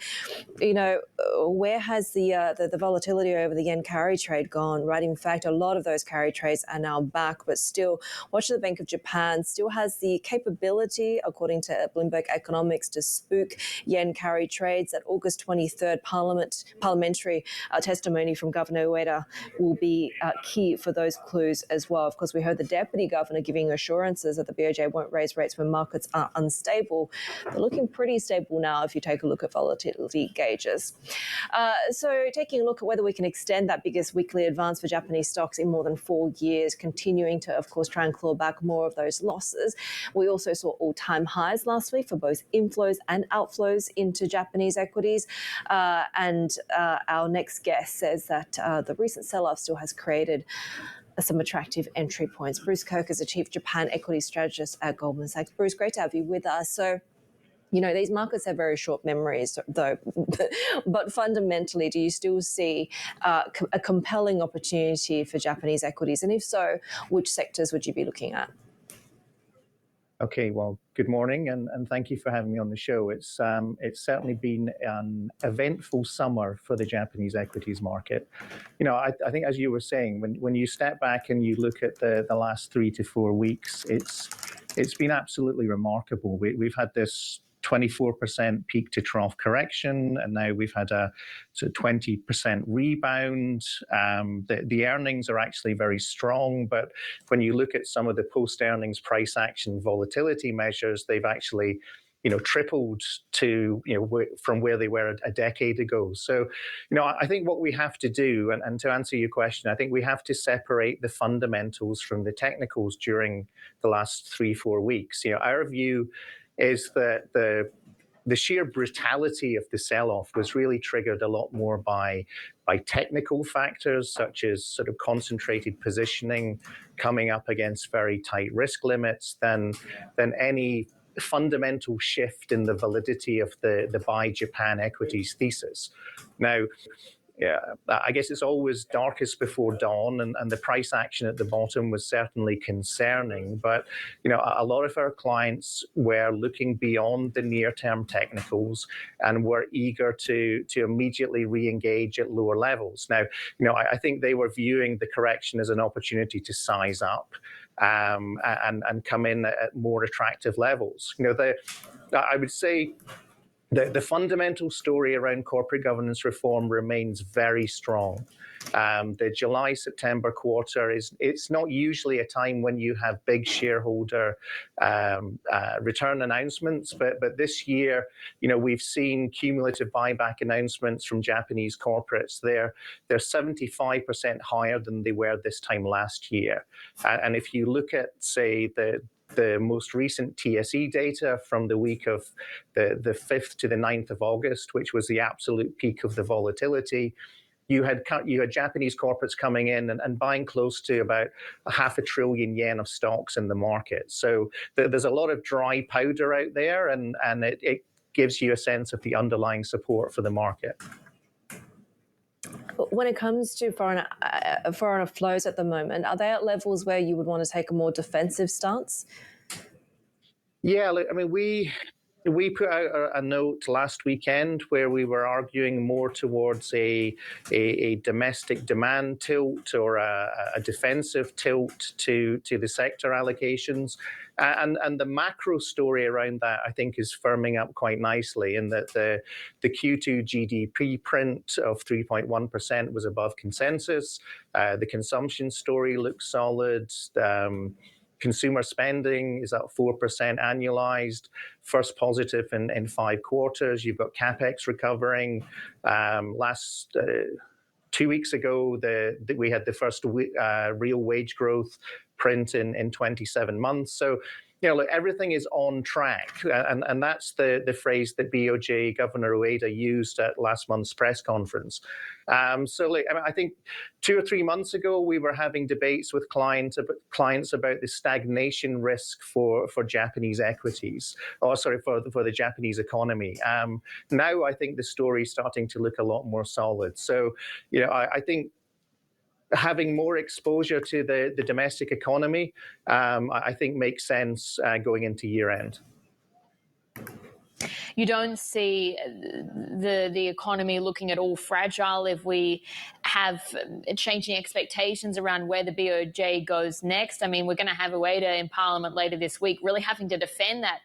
where has the volatility over the yen carry trade gone, right? In fact, a lot of those carry trades are now back, but still, watch the Bank of Japan still has the capability, according to Bloomberg Economics, to spook yen carry trades. That August 23rd parliamentary testimony from Governor Ueda will be key for those clues as well. Of course, we heard the Deputy Governor giving assurances that the BOJ won't raise rates when markets are unstable. They're looking pretty stable now if you take a look at volatility gauges. So taking a look at whether we can extend that biggest weekly advance for Japanese stocks in more than 4 years, continuing to, of course, try and claw back more of those losses. We also saw all-time highs last week for both inflows and outflows into Japanese equities. And our next guest says that the recent sell-off still has created some attractive entry points. Bruce Kirk is a Chief Japan Equity Strategist at Goldman Sachs. Bruce, great to have you with us. So, these markets have very short memories, though. But fundamentally, do you still see a compelling opportunity for Japanese equities? And if so, which sectors would you be looking at? Okay, well, good morning, and thank you for having me on the show. It's certainly been an eventful summer for the Japanese equities market. I think, as you were saying, when you step back and you look at the last 3 to 4 weeks, it's been absolutely remarkable. We've had this 24% peak to trough correction, and now we've had a 20% rebound. The earnings are actually very strong, but when you look at some of the post-earnings price action volatility measures, they've actually tripled to, from where they were a decade ago. So, I think what we have to do, and to answer your question, I think we have to separate the fundamentals from the technicals during the last 3-4 weeks. Our view is that the sheer brutality of the sell-off was really triggered a lot more by technical factors, such as sort of concentrated positioning coming up against very tight risk limits, than any fundamental shift in the validity of the buy Japan equities thesis. Now, I guess it's always darkest before dawn, and the price action at the bottom was certainly concerning. But a lot of our clients were looking beyond the near-term technicals and were eager to immediately re-engage at lower levels. Now, I think they were viewing the correction as an opportunity to size up and come in at more attractive levels. I would say the fundamental story around corporate governance reform remains very strong. The July-September quarter it's not usually a time when you have big shareholder return announcements, but this year, we've seen cumulative buyback announcements from Japanese corporates. They're 75% higher than they were this time last year. And if you look at, say, the most recent TSE data from the week of the 5th to the 9th of August, which was the absolute peak of the volatility, you had Japanese corporates coming in and buying close to about 500 billion yen of stocks in the market. So there's a lot of dry powder out there, and it gives you a sense of the underlying support for the market. When it comes to foreign flows at the moment, are they at levels where you would want to take a more defensive stance? Yeah, look, I mean, we put out a note last weekend where we were arguing more towards a domestic demand tilt or a defensive tilt to the sector allocations. And the macro story around that, I think, is firming up quite nicely in that the Q2 GDP print of 3.1% was above consensus. The consumption story looks solid. Consumer spending is up 4% annualized, first positive in 5 quarters. You've got CapEx recovering. Last 2 weeks ago, we had the first real wage growth print in 27 months. So, look, everything is on track. And that's the phrase that BOJ Governor Ueda used at last month's press conference. So, look, I think 2 or 3 months ago, we were having debates with clients about the stagnation risk for Japanese equities, for the Japanese economy. Now, I think the story is starting to look a lot more solid. So, I think having more exposure to the domestic economy, I think makes sense going into year end. You don't see the economy looking at all fragile if we have changing expectations around where the BOJ goes next. I mean, we're going to have a waiter in Parliament later this week really having to defend that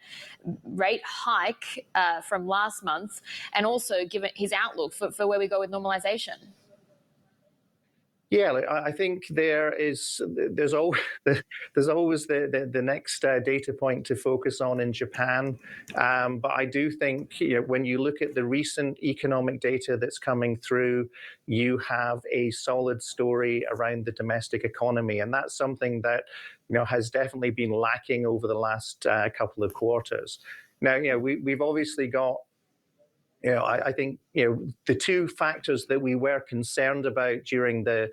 rate hike from last month, and also give it his outlook for where we go with normalisation. Yeah, I think there's always the next data point to focus on in Japan, but I do think when you look at the recent economic data that's coming through, you have a solid story around the domestic economy, and that's something that has definitely been lacking over the last couple of quarters. Now, we've obviously got. I think the two factors that we were concerned about during the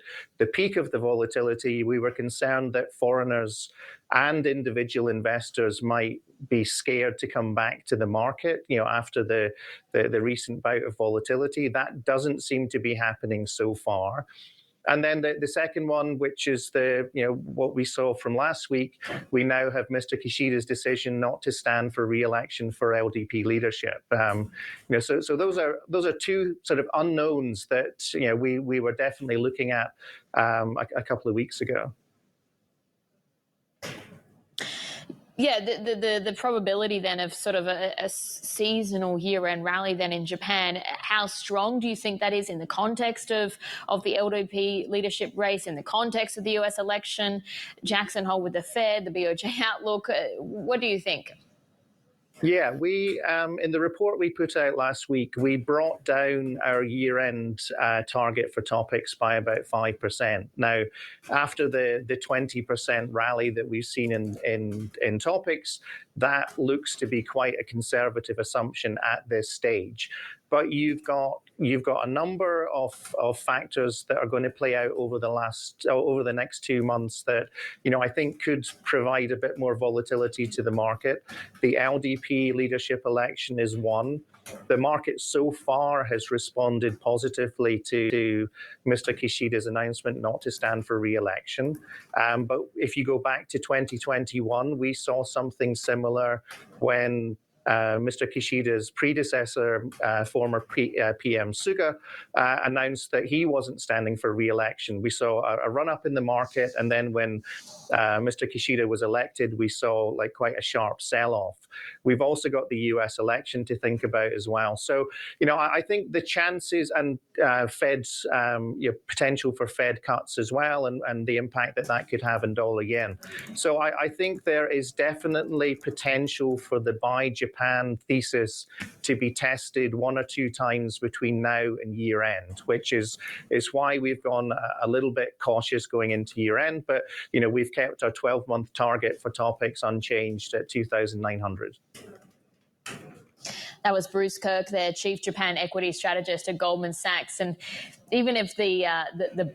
peak of the volatility, we were concerned that foreigners and individual investors might be scared to come back to the market, after the recent bout of volatility. That doesn't seem to be happening so far. And then the second one, which is what we saw from last week, we now have Mr. Kishida's decision not to stand for re-election for LDP leadership. So those are two sort of unknowns that we were definitely looking at a couple of weeks ago. Yeah, the probability then of sort of a seasonal year-end rally then in Japan, how strong do you think that is in the context of the LDP leadership race, in the context of the US election, Jackson Hole with the Fed, the BOJ outlook? What do you think? Yeah, we in the report we put out last week, we brought down our year-end target for topics by about 5%. Now, after the 20% rally that we've seen in topics, that looks to be quite a conservative assumption at this stage. But you've got a number of factors that are going to play out over the next 2 months that I think could provide a bit more volatility to the market. The LDP leadership election is one. The market so far has responded positively to Mr. Kishida's announcement not to stand for re-election. But if you go back to 2021, we saw something similar when Mr. Kishida's predecessor, former PM Suga, announced that he wasn't standing for re-election. We saw a run-up in the market, and then when Mr. Kishida was elected, we saw quite a sharp sell-off. We've also got the US election to think about as well. So, I think the chances and Fed's potential for Fed cuts as well, and the impact that could have in dollar yen. So I think there is definitely potential for the buy Japan thesis to be tested 1 or 2 times between now and year end, which is why we've gone a little bit cautious going into year end. But we've kept our 12-month target for topics unchanged at 2,900. That was Bruce Kirk, their chief Japan equity strategist at Goldman Sachs. And even if the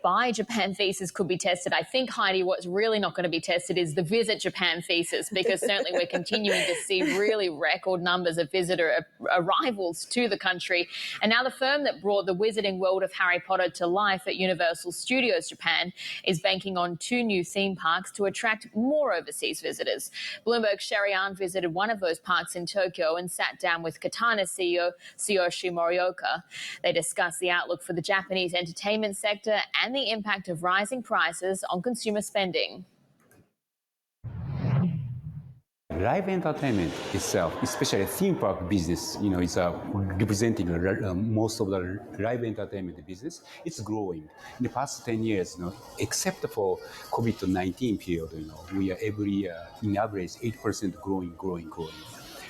buy Japan thesis could be tested, I think, Heidi, what's really not going to be tested is the visit Japan thesis, because certainly we're continuing to see really record numbers of visitor arrivals to the country. And now the firm that brought the wizarding world of Harry Potter to life at Universal Studios Japan is banking on 2 new theme parks to attract more overseas visitors. Bloomberg's Sherry Ahn visited one of those parks in Tokyo and sat down with Katana CEO Tsuyoshi Morioka. They discussed the outlook for the Japanese entertainment sector and the impact of rising prices on consumer spending. Live entertainment itself, especially theme park business, is representing most of the live entertainment business. It's growing. In the past 10 years, except for COVID-19 period, we are every year, in average, 8% growing.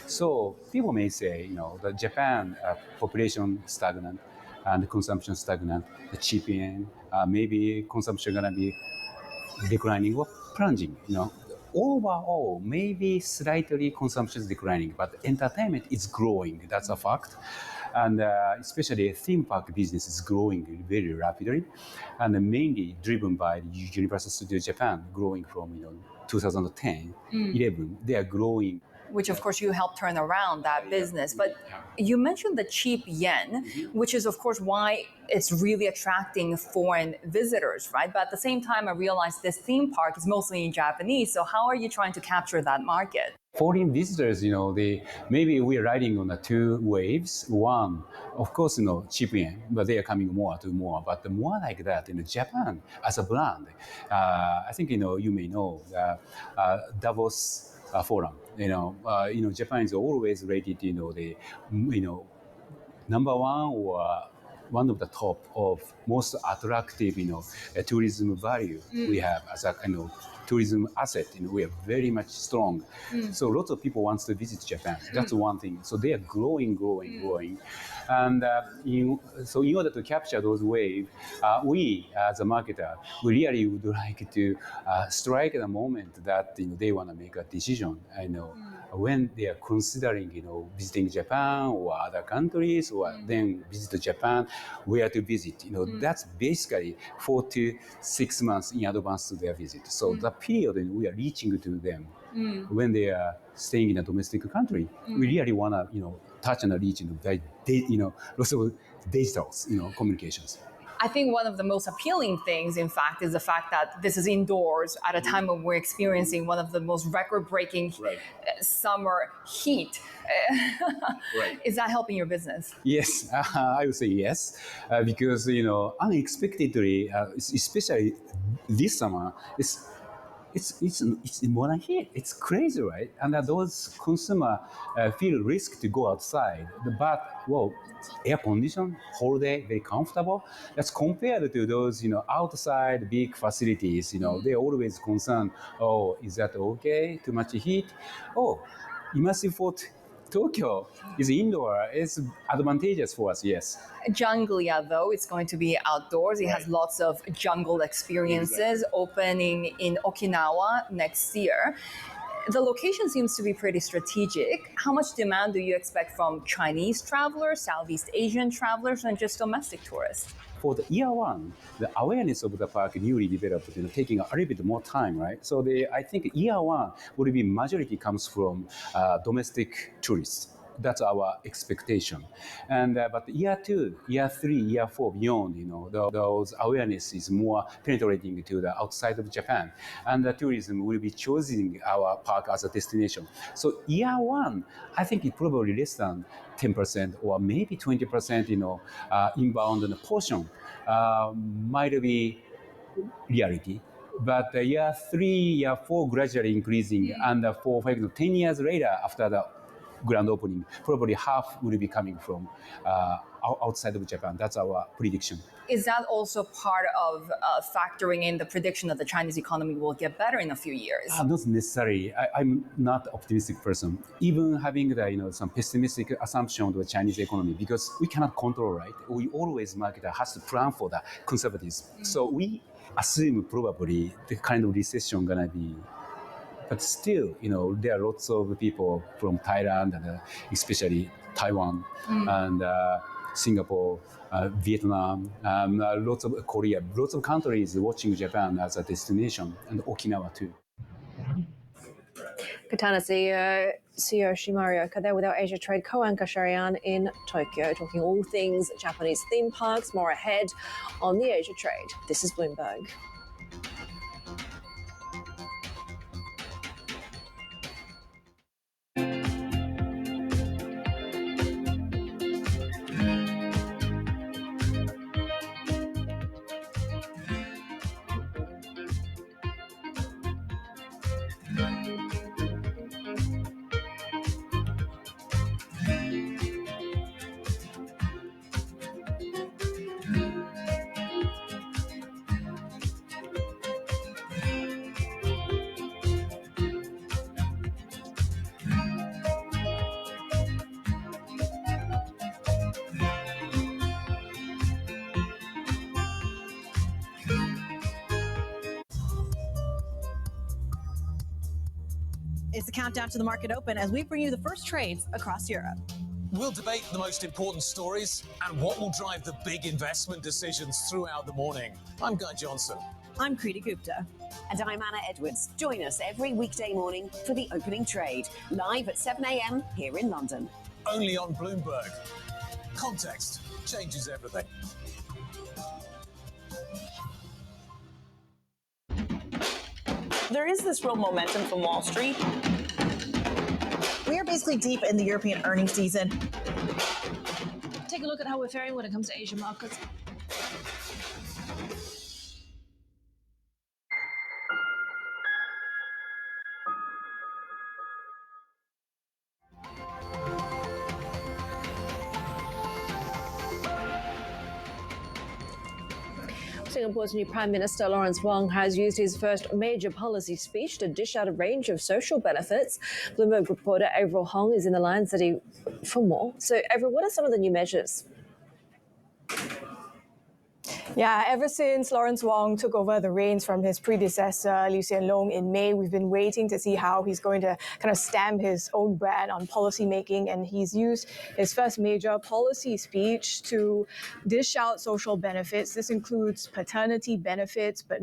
So people may say, the Japan population stagnant and consumption stagnant, the cheap yen, maybe consumption gonna be declining or plunging, Overall, maybe slightly consumption is declining, but entertainment is growing. That's a fact. And especially theme park business is growing very rapidly, and mainly driven by Universal Studios Japan, growing from 2010, 11. They are growing which of course you helped turn around that business. But you mentioned the cheap yen, which is of course why it's really attracting foreign visitors, right? But at the same time, I realized this theme park is mostly in Japanese. So how are you trying to capture that market? Foreign visitors, maybe we're riding on the two waves. One, of course, cheap yen, but they are coming more to more. But more like that, Japan as a brand, I think you may know Davos Forum. Japan is always rated, the number one or one of the top of most attractive, tourism value we have as a tourism asset. We are very much strong. So lots of people want to visit Japan. That's one thing. So they are growing. And so in order to capture those waves, we as a marketer, we really would like to strike at a moment that they want to make a decision. When they are considering, visiting Japan or other countries, or then visit Japan, where to visit. That's basically 4 to 6 months in advance to their visit. So the period we are reaching to them when they are staying in a domestic country, we really want to, touch and reach, lots of digital, communications. I think one of the most appealing things, in fact, is the fact that this is indoors at a time when we're experiencing one of the most record-breaking summer heat. Is that helping your business? Yes, I would say yes, because unexpectedly, especially this summer, it's more than heat. It's crazy, right? And those consumers feel risk to go outside, but air conditioned, whole day, very comfortable. That's compared to those, outside big facilities. They're always concerned. Oh, is that okay? Too much heat? Oh, immersive Fort Tokyo is indoor. It's advantageous for us, yes. Junglia, though, it's going to be outdoors. It has lots of jungle experiences opening in Okinawa next year. The location seems to be pretty strategic. How much demand do you expect from Chinese travelers, Southeast Asian travelers, and just domestic tourists? For the year one, the awareness of the park newly developed, taking a little bit more time, right? So I think year one will be majority comes from domestic tourists. That's our expectation. And but year two, year three, year four, beyond, those awareness is more penetrating to the outside of Japan, and the tourism will be choosing our park as a destination. So year one, I think it probably less than 10% or maybe 20%, inbound portion might be reality. But year three, year four gradually increasing, and 4, 5, 10 years later after the grand opening, probably half will be coming from outside of Japan. That's our prediction. Is that also part of factoring in the prediction that the Chinese economy will get better in a few years? Not necessarily. I'm not an optimistic person. Even having the some pessimistic assumption of the Chinese economy, because we cannot control, right? We always marketer has to plan for the conservatives. So we assume probably the kind of recession gonna be. But still, there are lots of people from Thailand and especially Taiwan and Singapore, Vietnam, lots of Korea, lots of countries watching Japan as a destination, and Okinawa too. Katana CEO Shimarioka there with our Asia Trade co-anchor Sharian in Tokyo, talking all things Japanese theme parks. More ahead on the Asia Trade. This is Bloomberg. It's the countdown to the market open as we bring you the first trades across Europe. We'll debate the most important stories and what will drive the big investment decisions throughout the morning. I'm Guy Johnson. I'm Kriti Gupta. And I'm Anna Edwards. Join us every weekday morning for the opening trade, live at 7 a.m. here in London. Only on Bloomberg. Context changes everything. There is this real momentum from Wall Street. We are basically deep in the European earnings season. Take a look at how we're faring when it comes to Asian markets. Singapore's new Prime Minister Lawrence Wong has used his first major policy speech to dish out a range of social benefits. Bloomberg reporter Avril Hong is in the line city for more. So, Avril, what are some of the new measures? Yeah, ever since Lawrence Wong took over the reins from his predecessor, Lee Hsien Loong, in May, we've been waiting to see how he's going to kind of stamp his own brand on policy making. And he's used his first major policy speech to dish out social benefits. This includes paternity benefits, but